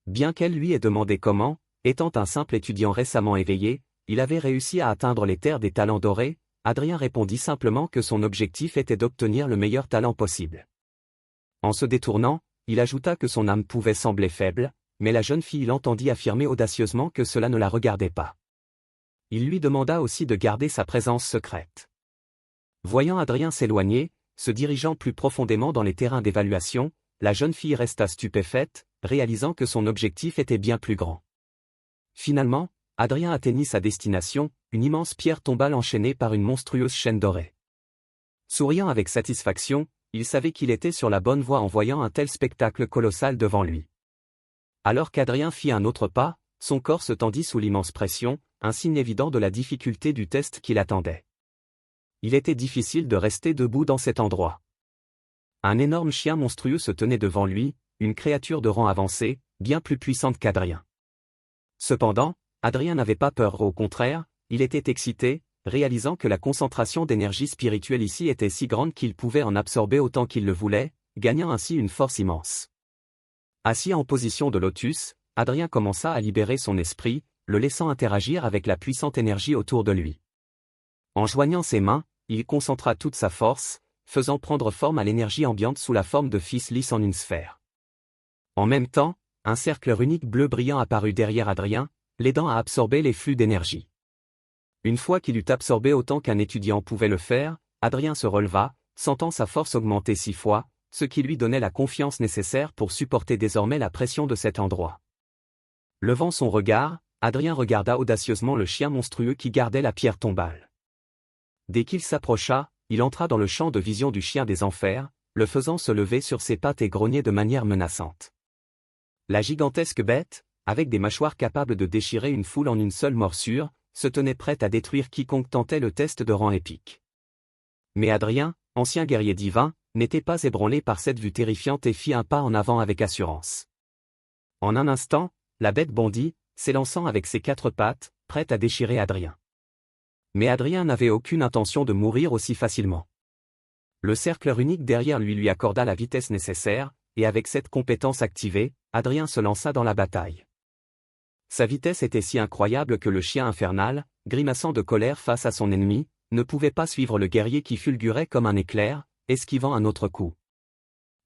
Bien qu'elle lui ait demandé comment, étant un simple étudiant récemment éveillé, il avait réussi à atteindre les terres des talents dorés, Adrien répondit simplement que son objectif était d'obtenir le meilleur talent possible. En se détournant, il ajouta que son âme pouvait sembler faible, mais la jeune fille l'entendit affirmer audacieusement que cela ne la regardait pas. Il lui demanda aussi de garder sa présence secrète. Voyant Adrien s'éloigner, se dirigeant plus profondément dans les terrains d'évaluation, la jeune fille resta stupéfaite, réalisant que son objectif était bien plus grand. Finalement, Adrien atteignit sa destination, une immense pierre tombale enchaînée par une monstrueuse chaîne dorée. Souriant avec satisfaction, il savait qu'il était sur la bonne voie en voyant un tel spectacle colossal devant lui. Alors qu'Adrien fit un autre pas, son corps se tendit sous l'immense pression, un signe évident de la difficulté du test qui l'attendait. Il était difficile de rester debout dans cet endroit. Un énorme chien monstrueux se tenait devant lui, une créature de rang avancé, bien plus puissante qu'Adrien. Cependant, Adrien n'avait pas peur, au contraire, il était excité, réalisant que la concentration d'énergie spirituelle ici était si grande qu'il pouvait en absorber autant qu'il le voulait, gagnant ainsi une force immense. Assis en position de lotus, Adrien commença à libérer son esprit, le laissant interagir avec la puissante énergie autour de lui. En joignant ses mains, il concentra toute sa force, faisant prendre forme à l'énergie ambiante sous la forme de fils lisse en une sphère. En même temps, un cercle runique bleu brillant apparut derrière Adrien, l'aidant à absorber les flux d'énergie. Une fois qu'il eut absorbé autant qu'un étudiant pouvait le faire, Adrien se releva, sentant sa force augmenter 6 fois, ce qui lui donnait la confiance nécessaire pour supporter désormais la pression de cet endroit. Levant son regard, Adrien regarda audacieusement le chien monstrueux qui gardait la pierre tombale. Dès qu'il s'approcha, il entra dans le champ de vision du chien des enfers, le faisant se lever sur ses pattes et grogner de manière menaçante. La gigantesque bête, avec des mâchoires capables de déchirer une foule en une seule morsure, se tenait prête à détruire quiconque tentait le test de rang épique. Mais Adrien, ancien guerrier divin, n'était pas ébranlé par cette vue terrifiante et fit un pas en avant avec assurance. En un instant, la bête bondit, s'élançant avec ses 4 pattes, prête à déchirer Adrien. Mais Adrien n'avait aucune intention de mourir aussi facilement. Le cercle runique derrière lui accorda la vitesse nécessaire, et avec cette compétence activée, Adrien se lança dans la bataille. Sa vitesse était si incroyable que le chien infernal, grimaçant de colère face à son ennemi, ne pouvait pas suivre le guerrier qui fulgurait comme un éclair, esquivant un autre coup.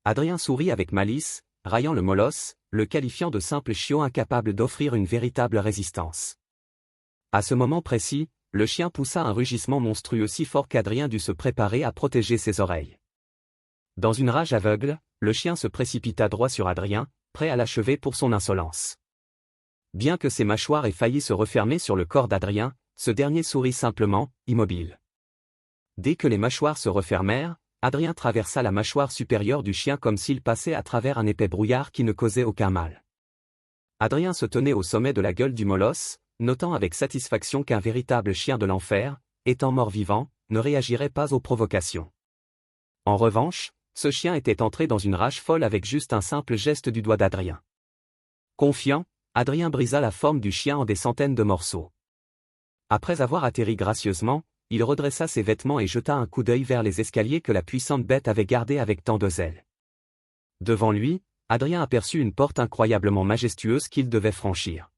Adrien sourit avec malice, raillant le molosse, le qualifiant de simple chiot incapable d'offrir une véritable résistance. À ce moment précis, le chien poussa un rugissement monstrueux si fort qu'Adrien dut se préparer à protéger ses oreilles. Dans une rage aveugle, le chien se précipita droit sur Adrien, prêt à l'achever pour son insolence. Bien que ses mâchoires aient failli se refermer sur le corps d'Adrien, ce dernier sourit simplement, immobile. Dès que les mâchoires se refermèrent, Adrien traversa la mâchoire supérieure du chien comme s'il passait à travers un épais brouillard qui ne causait aucun mal. Adrien se tenait au sommet de la gueule du molosse, notant avec satisfaction qu'un véritable chien de l'enfer, étant mort-vivant, ne réagirait pas aux provocations. En revanche, ce chien était entré dans une rage folle avec juste un simple geste du doigt d'Adrien. Confiant, Adrien brisa la forme du chien en des centaines de morceaux. Après avoir atterri gracieusement, il redressa ses vêtements et jeta un coup d'œil vers les escaliers que la puissante bête avait gardés avec tant de zèle. Devant lui, Adrien aperçut une porte incroyablement majestueuse qu'il devait franchir.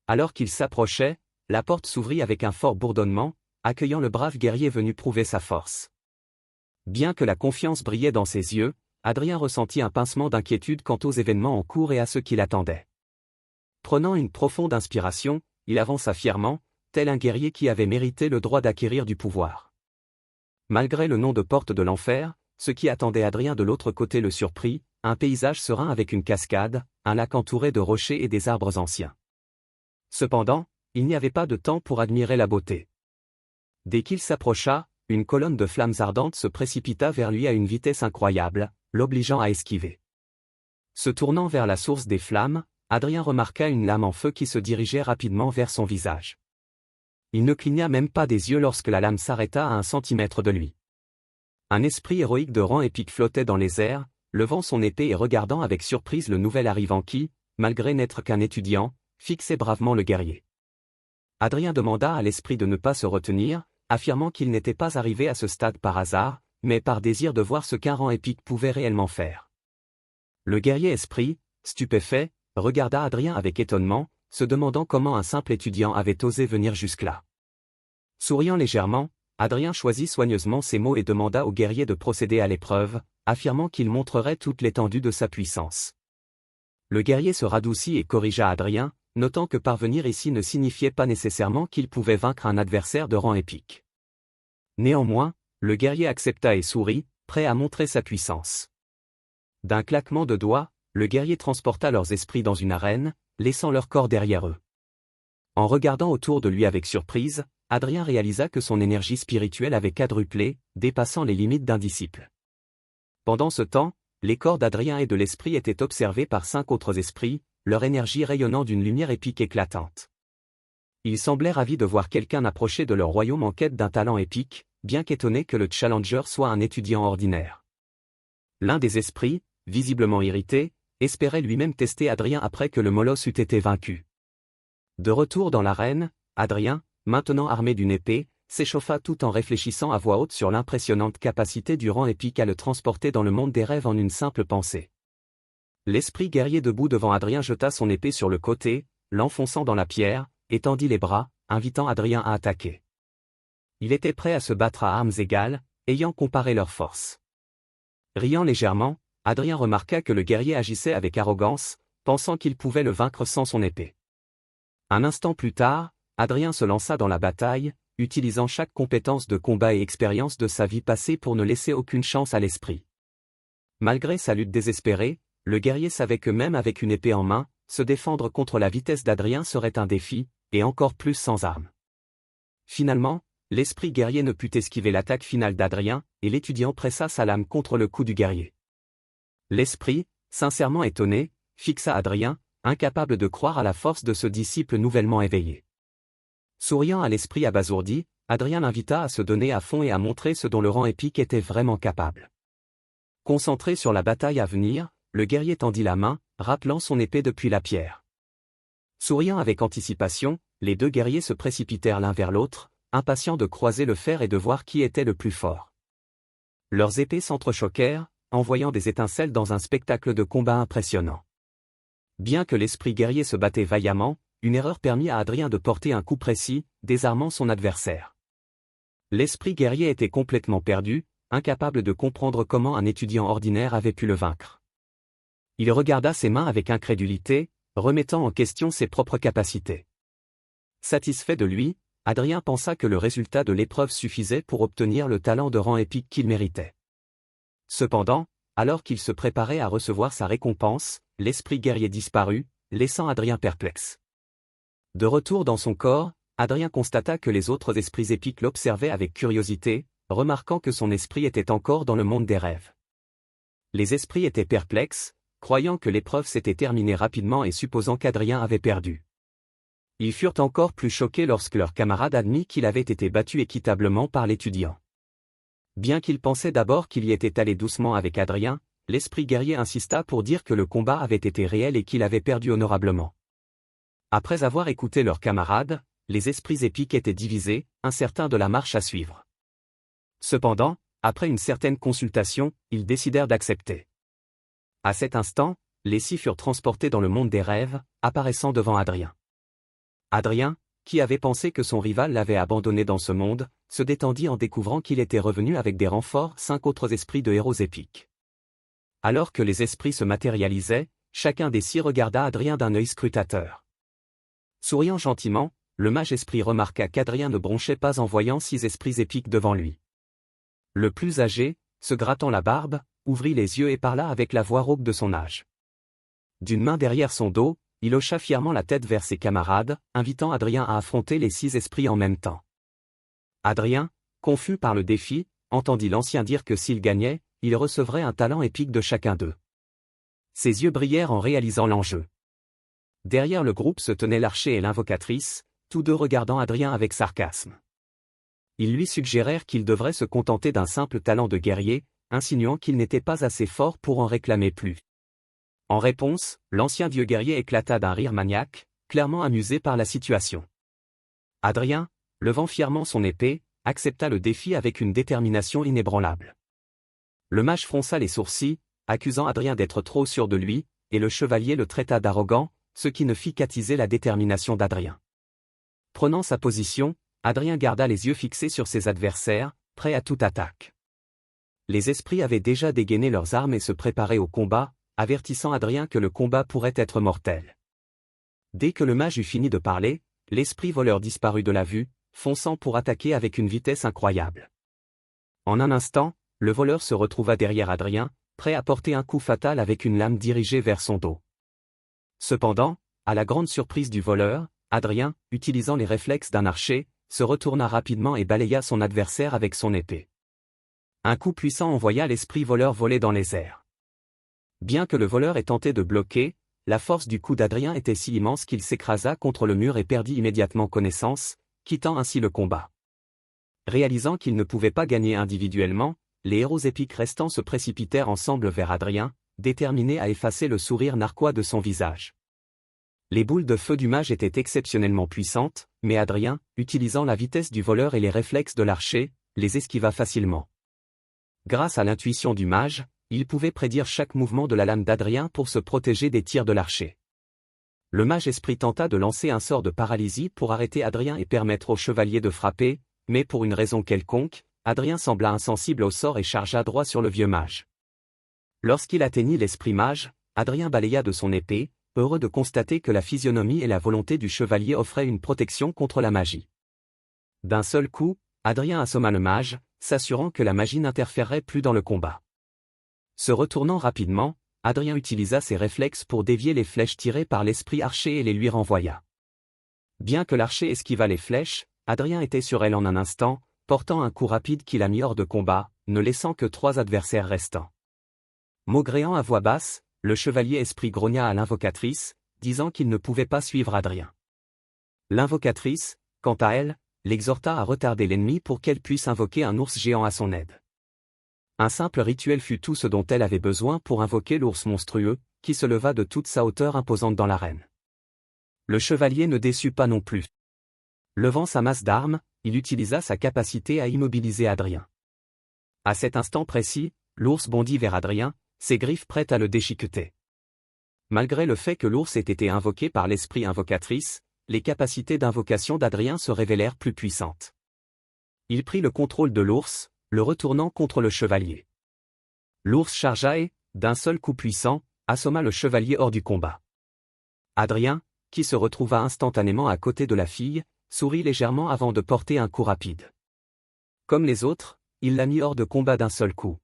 Alors qu'il s'approchait, la porte s'ouvrit avec un fort bourdonnement, accueillant le brave guerrier venu prouver sa force. Bien que la confiance brillait dans ses yeux, Adrien ressentit un pincement d'inquiétude quant aux événements en cours et à ce qui l'attendait. Prenant une profonde inspiration, il avança fièrement, tel un guerrier qui avait mérité le droit d'acquérir du pouvoir. Malgré le nom de porte de l'enfer, ce qui attendait Adrien de l'autre côté le surprit, un paysage serein avec une cascade, un lac entouré de rochers et des arbres anciens. Cependant, il n'y avait pas de temps pour admirer la beauté. Dès qu'il s'approcha, une colonne de flammes ardentes se précipita vers lui à une vitesse incroyable, l'obligeant à esquiver. Se tournant vers la source des flammes, Adrien remarqua une lame en feu qui se dirigeait rapidement vers son visage. Il ne cligna même pas des yeux lorsque la lame s'arrêta à 1 centimètre de lui. Un esprit héroïque de rang épique flottait dans les airs, levant son épée et regardant avec surprise le nouvel arrivant qui, malgré n'être qu'un étudiant, fixait bravement le guerrier. Adrien demanda à l'esprit de ne pas se retenir, affirmant qu'il n'était pas arrivé à ce stade par hasard, mais par désir de voir ce qu'un rang épique pouvait réellement faire. Le guerrier esprit, stupéfait, regarda Adrien avec étonnement, se demandant comment un simple étudiant avait osé venir jusque-là. Souriant légèrement, Adrien choisit soigneusement ses mots et demanda au guerrier de procéder à l'épreuve, affirmant qu'il montrerait toute l'étendue de sa puissance. Le guerrier se radoucit et corrigea Adrien, notant que parvenir ici ne signifiait pas nécessairement qu'il pouvait vaincre un adversaire de rang épique. Néanmoins, le guerrier accepta et sourit, prêt à montrer sa puissance. D'un claquement de doigts, le guerrier transporta leurs esprits dans une arène, laissant leur corps derrière eux. En regardant autour de lui avec surprise, Adrien réalisa que son énergie spirituelle avait quadruplé, dépassant les limites d'un disciple. Pendant ce temps, les corps d'Adrien et de l'esprit étaient observés par 5 autres esprits, leur énergie rayonnant d'une lumière épique éclatante. Ils semblaient ravis de voir quelqu'un approcher de leur royaume en quête d'un talent épique, bien qu'étonnés que le challenger soit un étudiant ordinaire. L'un des esprits, visiblement irrité, espérait lui-même tester Adrien après que le molosse eût été vaincu. De retour dans l'arène, Adrien, maintenant armé d'une épée, s'échauffa tout en réfléchissant à voix haute sur l'impressionnante capacité du rang épique à le transporter dans le monde des rêves en une simple pensée. L'esprit guerrier debout devant Adrien jeta son épée sur le côté, l'enfonçant dans la pierre, étendit les bras, invitant Adrien à attaquer. Il était prêt à se battre à armes égales, ayant comparé leurs forces. Riant légèrement, Adrien remarqua que le guerrier agissait avec arrogance, pensant qu'il pouvait le vaincre sans son épée. Un instant plus tard, Adrien se lança dans la bataille, utilisant chaque compétence de combat et expérience de sa vie passée pour ne laisser aucune chance à l'esprit. Malgré sa lutte désespérée, le guerrier savait que même avec une épée en main, se défendre contre la vitesse d'Adrien serait un défi, et encore plus sans armes. Finalement, l'esprit guerrier ne put esquiver l'attaque finale d'Adrien, et l'étudiant pressa sa lame contre le cou du guerrier. L'esprit, sincèrement étonné, fixa Adrien, incapable de croire à la force de ce disciple nouvellement éveillé. Souriant à l'esprit abasourdi, Adrien l'invita à se donner à fond et à montrer ce dont le rang épique était vraiment capable. Concentré sur la bataille à venir, le guerrier tendit la main, rappelant son épée depuis la pierre. Souriant avec anticipation, les 2 guerriers se précipitèrent l'un vers l'autre, impatients de croiser le fer et de voir qui était le plus fort. Leurs épées s'entrechoquèrent, envoyant des étincelles dans un spectacle de combat impressionnant. Bien que l'esprit guerrier se battait vaillamment, une erreur permit à Adrien de porter un coup précis, désarmant son adversaire. L'esprit guerrier était complètement perdu, incapable de comprendre comment un étudiant ordinaire avait pu le vaincre. Il regarda ses mains avec incrédulité, remettant en question ses propres capacités. Satisfait de lui, Adrien pensa que le résultat de l'épreuve suffisait pour obtenir le talent de rang épique qu'il méritait. Cependant, alors qu'il se préparait à recevoir sa récompense, l'esprit guerrier disparut, laissant Adrien perplexe. De retour dans son corps, Adrien constata que les autres esprits épiques l'observaient avec curiosité, remarquant que son esprit était encore dans le monde des rêves. Les esprits étaient perplexes, croyant que l'épreuve s'était terminée rapidement et supposant qu'Adrien avait perdu. Ils furent encore plus choqués lorsque leur camarade admit qu'il avait été battu équitablement par l'étudiant. Bien qu'il pensait d'abord qu'il y était allé doucement avec Adrien, l'esprit guerrier insista pour dire que le combat avait été réel et qu'il avait perdu honorablement. Après avoir écouté leurs camarades, les esprits épiques étaient divisés, incertains de la marche à suivre. Cependant, après une certaine consultation, ils décidèrent d'accepter. À cet instant, les six furent transportés dans le monde des rêves, apparaissant devant Adrien. Adrien, qui avait pensé que son rival l'avait abandonné dans ce monde, se détendit en découvrant qu'il était revenu avec des renforts 5 autres esprits de héros épiques. Alors que les esprits se matérialisaient, chacun des six regarda Adrien d'un œil scrutateur. Souriant gentiment, le mage esprit remarqua qu'Adrien ne bronchait pas en voyant 6 esprits épiques devant lui. Le plus âgé, se grattant la barbe, ouvrit les yeux et parla avec la voix rauque de son âge. D'une main derrière son dos, il hocha fièrement la tête vers ses camarades, invitant Adrien à affronter les 6 esprits en même temps. Adrien, confus par le défi, entendit l'ancien dire que s'il gagnait, il recevrait un talent épique de chacun d'eux. Ses yeux brillèrent en réalisant l'enjeu. Derrière le groupe se tenaient l'archer et l'invocatrice, tous deux regardant Adrien avec sarcasme. Ils lui suggérèrent qu'il devrait se contenter d'un simple talent de guerrier, insinuant qu'il n'était pas assez fort pour en réclamer plus. En réponse, l'ancien vieux guerrier éclata d'un rire maniaque, clairement amusé par la situation. Adrien, levant fièrement son épée, accepta le défi avec une détermination inébranlable. Le mage fronça les sourcils, accusant Adrien d'être trop sûr de lui, et le chevalier le traita d'arrogant, ce qui ne fit qu'attiser la détermination d'Adrien. Prenant sa position, Adrien garda les yeux fixés sur ses adversaires, prêt à toute attaque. Les esprits avaient déjà dégainé leurs armes et se préparaient au combat, avertissant Adrien que le combat pourrait être mortel. Dès que le mage eut fini de parler, l'esprit voleur disparut de la vue, fonçant pour attaquer avec une vitesse incroyable. En un instant, le voleur se retrouva derrière Adrien, prêt à porter un coup fatal avec une lame dirigée vers son dos. Cependant, à la grande surprise du voleur, Adrien, utilisant les réflexes d'un archer, se retourna rapidement et balaya son adversaire avec son épée. Un coup puissant envoya l'esprit voleur voler dans les airs. Bien que le voleur ait tenté de bloquer, la force du coup d'Adrien était si immense qu'il s'écrasa contre le mur et perdit immédiatement connaissance, quittant ainsi le combat. Réalisant qu'il ne pouvait pas gagner individuellement, les héros épiques restants se précipitèrent ensemble vers Adrien, déterminés à effacer le sourire narquois de son visage. Les boules de feu du mage étaient exceptionnellement puissantes, mais Adrien, utilisant la vitesse du voleur et les réflexes de l'archer, les esquiva facilement. Grâce à l'intuition du mage, il pouvait prédire chaque mouvement de la lame d'Adrien pour se protéger des tirs de l'archer. Le mage esprit tenta de lancer un sort de paralysie pour arrêter Adrien et permettre au chevalier de frapper, mais pour une raison quelconque, Adrien sembla insensible au sort et chargea droit sur le vieux mage. Lorsqu'il atteignit l'esprit mage, Adrien balaya de son épée, heureux de constater que la physionomie et la volonté du chevalier offraient une protection contre la magie. D'un seul coup, Adrien assomma le mage, s'assurant que la magie n'interférerait plus dans le combat. Se retournant rapidement, Adrien utilisa ses réflexes pour dévier les flèches tirées par l'esprit archer et les lui renvoya. Bien que l'archer esquiva les flèches, Adrien était sur elle en un instant, portant un coup rapide qui la mit hors de combat, ne laissant que 3 adversaires restants. Maugréant à voix basse, le chevalier esprit grogna à l'invocatrice, disant qu'il ne pouvait pas suivre Adrien. L'invocatrice, quant à elle, l'exhorta à retarder l'ennemi pour qu'elle puisse invoquer un ours géant à son aide. Un simple rituel fut tout ce dont elle avait besoin pour invoquer l'ours monstrueux, qui se leva de toute sa hauteur imposante dans l'arène. Le chevalier ne déçut pas non plus. Levant sa masse d'armes, il utilisa sa capacité à immobiliser Adrien. À cet instant précis, l'ours bondit vers Adrien, ses griffes prêtes à le déchiqueter. Malgré le fait que l'ours ait été invoqué par l'esprit invocatrice, les capacités d'invocation d'Adrien se révélèrent plus puissantes. Il prit le contrôle de l'ours, le retournant contre le chevalier. L'ours chargea et, d'un seul coup puissant, assomma le chevalier hors du combat. Adrien, qui se retrouva instantanément à côté de la fille, sourit légèrement avant de porter un coup rapide. Comme les autres, il la mit hors de combat d'un seul coup.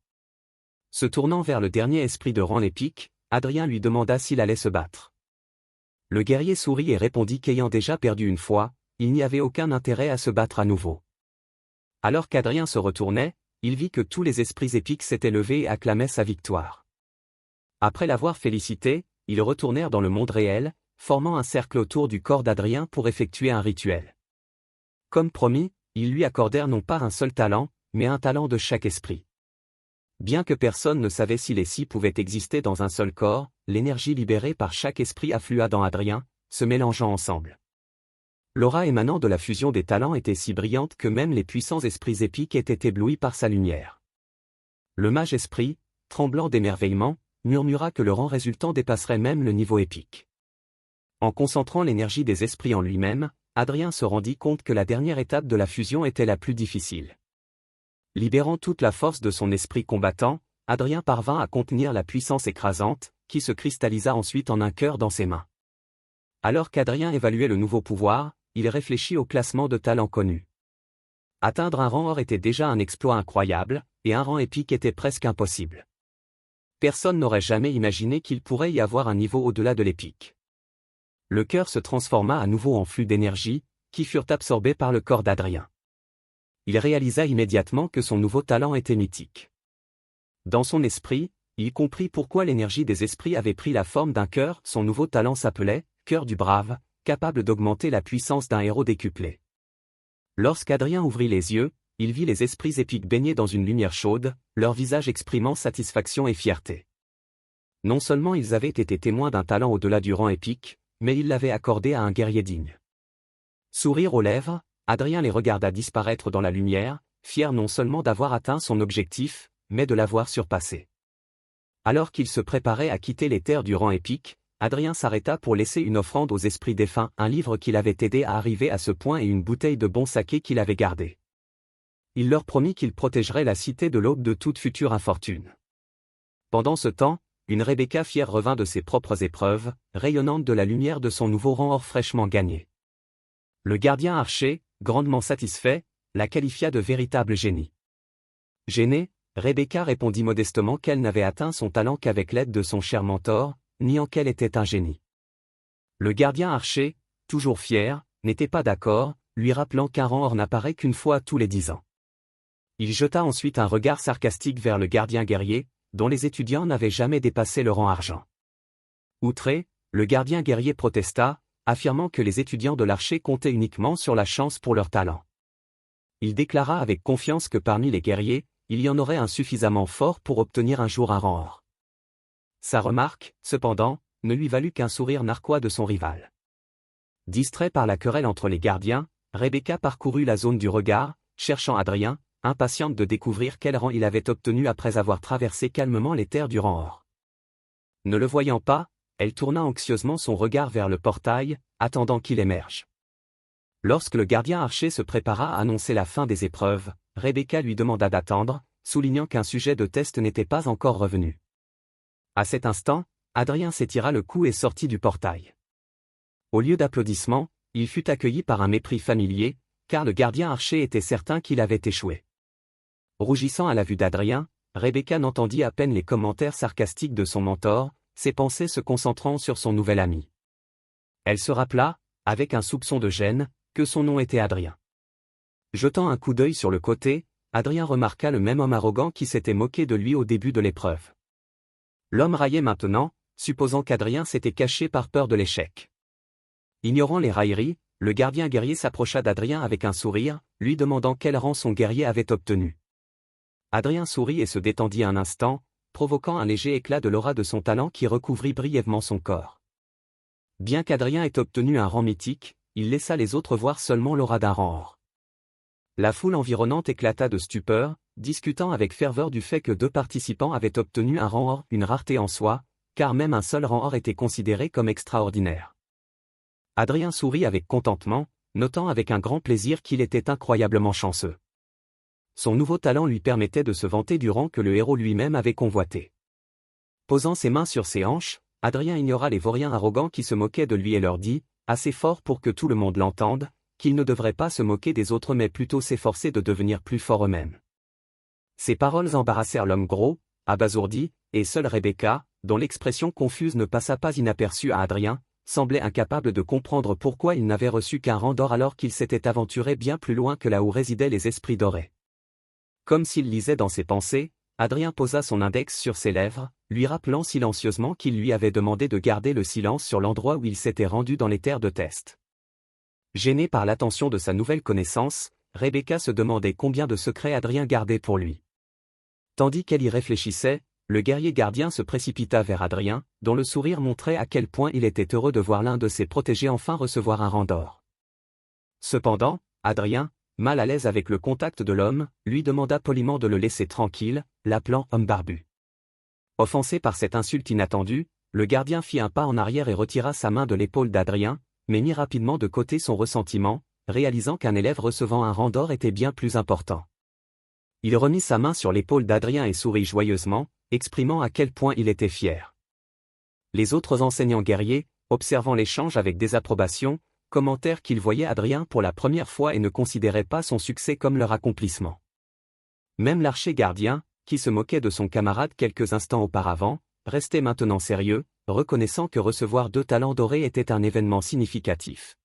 Se tournant vers le dernier esprit de rang épique, Adrien lui demanda s'il allait se battre. Le guerrier sourit et répondit qu'ayant déjà perdu une fois, il n'y avait aucun intérêt à se battre à nouveau. Alors qu'Adrien se retournait, il vit que tous les esprits épiques s'étaient levés et acclamaient sa victoire. Après l'avoir félicité, ils retournèrent dans le monde réel, formant un cercle autour du corps d'Adrien pour effectuer un rituel. Comme promis, ils lui accordèrent non pas un seul talent, mais un talent de chaque esprit. Bien que personne ne savait si les six pouvaient exister dans un seul corps, l'énergie libérée par chaque esprit afflua dans Adrien, se mélangeant ensemble. L'aura émanant de la fusion des talents était si brillante que même les puissants esprits épiques étaient éblouis par sa lumière. Le mage esprit, tremblant d'émerveillement, murmura que le rang résultant dépasserait même le niveau épique. En concentrant l'énergie des esprits en lui-même, Adrien se rendit compte que la dernière étape de la fusion était la plus difficile. Libérant toute la force de son esprit combattant, Adrien parvint à contenir la puissance écrasante, qui se cristallisa ensuite en un cœur dans ses mains. Alors qu'Adrien évaluait le nouveau pouvoir, il réfléchit au classement de talents connus. Atteindre un rang or était déjà un exploit incroyable, et un rang épique était presque impossible. Personne n'aurait jamais imaginé qu'il pourrait y avoir un niveau au-delà de l'épique. Le cœur se transforma à nouveau en flux d'énergie, qui furent absorbés par le corps d'Adrien. Il réalisa immédiatement que son nouveau talent était mythique. Dans son esprit, il comprit pourquoi l'énergie des esprits avait pris la forme d'un cœur. Son nouveau talent s'appelait « Cœur du brave », capable d'augmenter la puissance d'un héros décuplé. Lorsqu'Adrien ouvrit les yeux, il vit les esprits épiques baignés dans une lumière chaude, leur visage exprimant satisfaction et fierté. Non seulement ils avaient été témoins d'un talent au-delà du rang épique, mais ils l'avaient accordé à un guerrier digne. Sourire aux lèvres, Adrien les regarda disparaître dans la lumière, fier non seulement d'avoir atteint son objectif, mais de l'avoir surpassé. Alors qu'il se préparait à quitter les terres du rang épique, Adrien s'arrêta pour laisser une offrande aux esprits défunts, un livre qui l'avait aidé à arriver à ce point et une bouteille de bon saké qu'il avait gardée. Il leur promit qu'il protégerait la cité de l'aube de toute future infortune. Pendant ce temps, une Rebecca fière revint de ses propres épreuves, rayonnante de la lumière de son nouveau rang or fraîchement gagné. Le gardien archer, grandement satisfait, la qualifia de véritable génie. Gênée, Rebecca répondit modestement qu'elle n'avait atteint son talent qu'avec l'aide de son cher mentor, niant qu'elle était un génie. Le gardien archer, toujours fier, n'était pas d'accord, lui rappelant qu'un rang or n'apparaît qu'une fois tous les 10 ans. Il jeta ensuite un regard sarcastique vers le gardien guerrier, dont les étudiants n'avaient jamais dépassé le rang argent. Outré, le gardien guerrier protesta, affirmant que les étudiants de l'archer comptaient uniquement sur la chance pour leur talent. Il déclara avec confiance que parmi les guerriers, il y en aurait un suffisamment fort pour obtenir un jour un rang or. Sa remarque, cependant, ne lui valut qu'un sourire narquois de son rival. Distrait par la querelle entre les gardiens, Rebecca parcourut la zone du regard, cherchant Adrien, impatiente de découvrir quel rang il avait obtenu après avoir traversé calmement les terres du rang or. Ne le voyant pas, elle tourna anxieusement son regard vers le portail, attendant qu'il émerge. Lorsque le gardien archer se prépara à annoncer la fin des épreuves, Rebecca lui demanda d'attendre, soulignant qu'un sujet de test n'était pas encore revenu. À cet instant, Adrien s'étira le cou et sortit du portail. Au lieu d'applaudissements, il fut accueilli par un mépris familier, car le gardien archer était certain qu'il avait échoué. Rougissant à la vue d'Adrien, Rebecca n'entendit à peine les commentaires sarcastiques de son mentor, ses pensées se concentrant sur son nouvel ami. Elle se rappela, avec un soupçon de gêne, que son nom était Adrien. Jetant un coup d'œil sur le côté, Adrien remarqua le même homme arrogant qui s'était moqué de lui au début de l'épreuve. L'homme raillait maintenant, supposant qu'Adrien s'était caché par peur de l'échec. Ignorant les railleries, le gardien guerrier s'approcha d'Adrien avec un sourire, lui demandant quel rang son guerrier avait obtenu. Adrien sourit et se détendit un instant, provoquant un léger éclat de l'aura de son talent qui recouvrit brièvement son corps. Bien qu'Adrien ait obtenu un rang mythique, il laissa les autres voir seulement l'aura d'un rang or. La foule environnante éclata de stupeur, discutant avec ferveur du fait que 2 participants avaient obtenu un rang or, une rareté en soi, car même un seul rang or était considéré comme extraordinaire. Adrien sourit avec contentement, notant avec un grand plaisir qu'il était incroyablement chanceux. Son nouveau talent lui permettait de se vanter du rang que le héros lui-même avait convoité. Posant ses mains sur ses hanches, Adrien ignora les vauriens arrogants qui se moquaient de lui et leur dit, assez fort pour que tout le monde l'entende, qu'ils ne devraient pas se moquer des autres mais plutôt s'efforcer de devenir plus forts eux-mêmes. Ces paroles embarrassèrent l'homme gros, abasourdi, et seule Rebecca, dont l'expression confuse ne passa pas inaperçue à Adrien, semblait incapable de comprendre pourquoi il n'avait reçu qu'un rang d'or alors qu'il s'était aventuré bien plus loin que là où résidaient les esprits dorés. Comme s'il lisait dans ses pensées, Adrien posa son index sur ses lèvres, lui rappelant silencieusement qu'il lui avait demandé de garder le silence sur l'endroit où il s'était rendu dans les terres de test. Gênée par l'attention de sa nouvelle connaissance, Rebecca se demandait combien de secrets Adrien gardait pour lui. Tandis qu'elle y réfléchissait, le guerrier gardien se précipita vers Adrien, dont le sourire montrait à quel point il était heureux de voir l'un de ses protégés enfin recevoir un rang d'or. Cependant, Adrien, mal à l'aise avec le contact de l'homme, lui demanda poliment de le laisser tranquille, l'appelant homme barbu. Offensé par cette insulte inattendue, le gardien fit un pas en arrière et retira sa main de l'épaule d'Adrien, mais mit rapidement de côté son ressentiment, réalisant qu'un élève recevant un rang d'or était bien plus important. Il remit sa main sur l'épaule d'Adrien et sourit joyeusement, exprimant à quel point il était fier. Les autres enseignants guerriers, observant l'échange avec désapprobation, commentèrent qu'ils voyaient Adrien pour la première fois et ne considéraient pas son succès comme leur accomplissement. Même l'archer gardien, qui se moquait de son camarade quelques instants auparavant, restait maintenant sérieux, reconnaissant que recevoir 2 talents dorés était un événement significatif.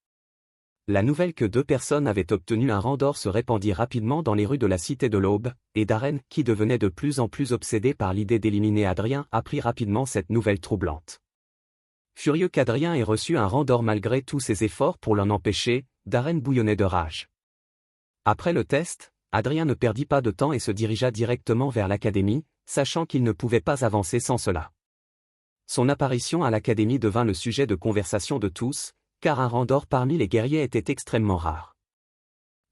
La nouvelle que 2 personnes avaient obtenu un rang d'or se répandit rapidement dans les rues de la Cité de l'Aube, et Darren, qui devenait de plus en plus obsédé par l'idée d'éliminer Adrien, apprit rapidement cette nouvelle troublante. Furieux qu'Adrien ait reçu un rang d'or malgré tous ses efforts pour l'en empêcher, Darren bouillonnait de rage. Après le test, Adrien ne perdit pas de temps et se dirigea directement vers l'académie, sachant qu'il ne pouvait pas avancer sans cela. Son apparition à l'académie devint le sujet de conversation de tous, car un rang d'or parmi les guerriers était extrêmement rare.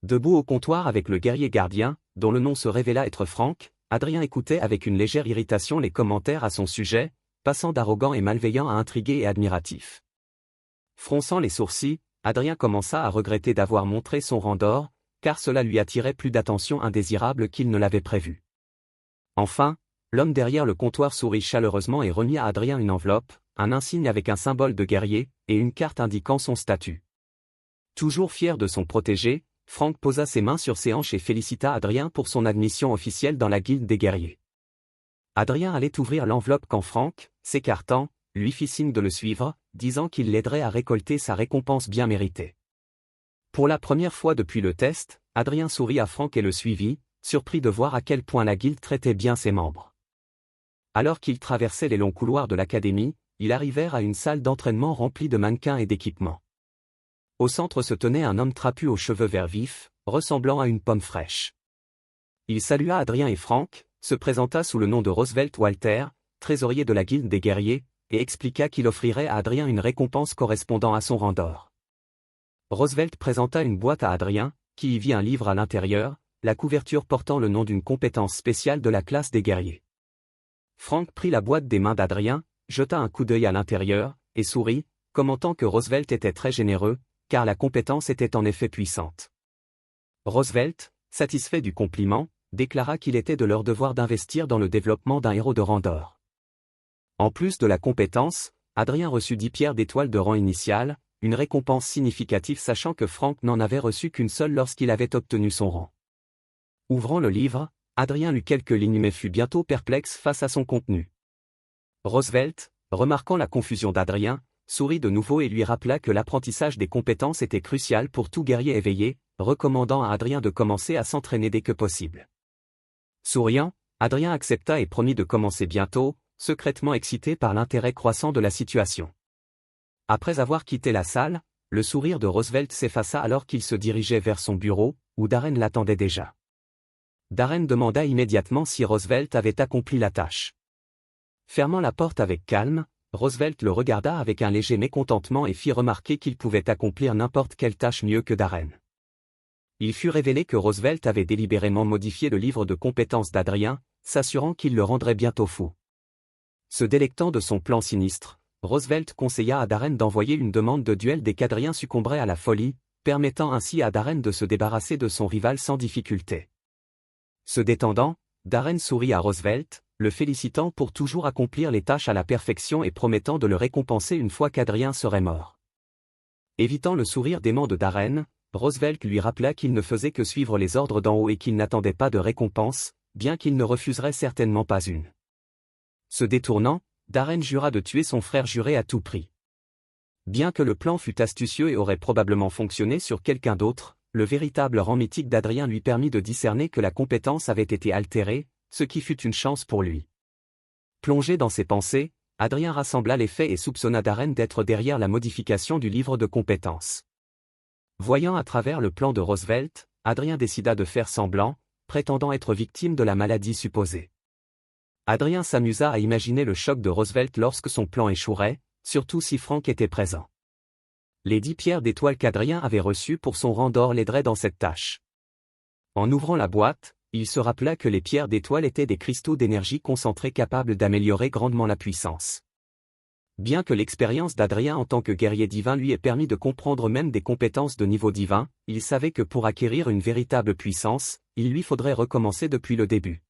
Debout au comptoir avec le guerrier gardien, dont le nom se révéla être Franck, Adrien écoutait avec une légère irritation les commentaires à son sujet, passant d'arrogant et malveillant à intrigué et admiratif. Fronçant les sourcils, Adrien commença à regretter d'avoir montré son rang d'or, car cela lui attirait plus d'attention indésirable qu'il ne l'avait prévu. Enfin, l'homme derrière le comptoir sourit chaleureusement et remit à Adrien une enveloppe, un insigne avec un symbole de guerrier, et une carte indiquant son statut. Toujours fier de son protégé, Franck posa ses mains sur ses hanches et félicita Adrien pour son admission officielle dans la guilde des guerriers. Adrien allait ouvrir l'enveloppe quand Franck, s'écartant, lui fit signe de le suivre, disant qu'il l'aiderait à récolter sa récompense bien méritée. Pour la première fois depuis le test, Adrien sourit à Franck et le suivit, surpris de voir à quel point la guilde traitait bien ses membres. Alors qu'ils traversaient les longs couloirs de l'académie, ils arrivèrent à une salle d'entraînement remplie de mannequins et d'équipements. Au centre se tenait un homme trapu aux cheveux verts vifs, ressemblant à une pomme fraîche. Il salua Adrien et Franck, se présenta sous le nom de Roosevelt Walter, trésorier de la guilde des guerriers, et expliqua qu'il offrirait à Adrien une récompense correspondant à son rang d'or. Roosevelt présenta une boîte à Adrien, qui y vit un livre à l'intérieur, la couverture portant le nom d'une compétence spéciale de la classe des guerriers. Franck prit la boîte des mains d'Adrien, jeta un coup d'œil à l'intérieur, et sourit, commentant que Roosevelt était très généreux, car la compétence était en effet puissante. Roosevelt, satisfait du compliment, déclara qu'il était de leur devoir d'investir dans le développement d'un héros de rang d'or. En plus de la compétence, Adrien reçut 10 pierres d'étoile de rang initial, une récompense significative sachant que Franck n'en avait reçu qu'une seule lorsqu'il avait obtenu son rang. Ouvrant le livre, Adrien lut quelques lignes mais fut bientôt perplexe face à son contenu. Roosevelt, remarquant la confusion d'Adrien, sourit de nouveau et lui rappela que l'apprentissage des compétences était crucial pour tout guerrier éveillé, recommandant à Adrien de commencer à s'entraîner dès que possible. Souriant, Adrien accepta et promit de commencer bientôt, secrètement excité par l'intérêt croissant de la situation. Après avoir quitté la salle, le sourire de Roosevelt s'effaça alors qu'il se dirigeait vers son bureau, où Darren l'attendait déjà. Darren demanda immédiatement si Roosevelt avait accompli la tâche. Fermant la porte avec calme, Roosevelt le regarda avec un léger mécontentement et fit remarquer qu'il pouvait accomplir n'importe quelle tâche mieux que Darren. Il fut révélé que Roosevelt avait délibérément modifié le livre de compétences d'Adrien, s'assurant qu'il le rendrait bientôt fou. Se délectant de son plan sinistre, Roosevelt conseilla à Darren d'envoyer une demande de duel dès qu'Adrien succomberait à la folie, permettant ainsi à Darren de se débarrasser de son rival sans difficulté. Se détendant, Darren sourit à Roosevelt, le félicitant pour toujours accomplir les tâches à la perfection et promettant de le récompenser une fois qu'Adrien serait mort. Évitant le sourire dément de Darren, Roosevelt lui rappela qu'il ne faisait que suivre les ordres d'en haut et qu'il n'attendait pas de récompense, bien qu'il ne refuserait certainement pas une. Se détournant, Darren jura de tuer son frère juré à tout prix. Bien que le plan fût astucieux et aurait probablement fonctionné sur quelqu'un d'autre, le véritable rang mythique d'Adrien lui permit de discerner que la compétence avait été altérée, ce qui fut une chance pour lui. Plongé dans ses pensées, Adrien rassembla les faits et soupçonna Darren d'être derrière la modification du livre de compétences. Voyant à travers le plan de Roosevelt, Adrien décida de faire semblant, prétendant être victime de la maladie supposée. Adrien s'amusa à imaginer le choc de Roosevelt lorsque son plan échouerait, surtout si Frank était présent. Les 10 pierres d'étoiles qu'Adrien avait reçues pour son rang d'or l'aideraient dans cette tâche. En ouvrant la boîte, il se rappela que les pierres d'étoiles étaient des cristaux d'énergie concentrés capables d'améliorer grandement la puissance. Bien que l'expérience d'Adrien en tant que guerrier divin lui ait permis de comprendre même des compétences de niveau divin, il savait que pour acquérir une véritable puissance, il lui faudrait recommencer depuis le début.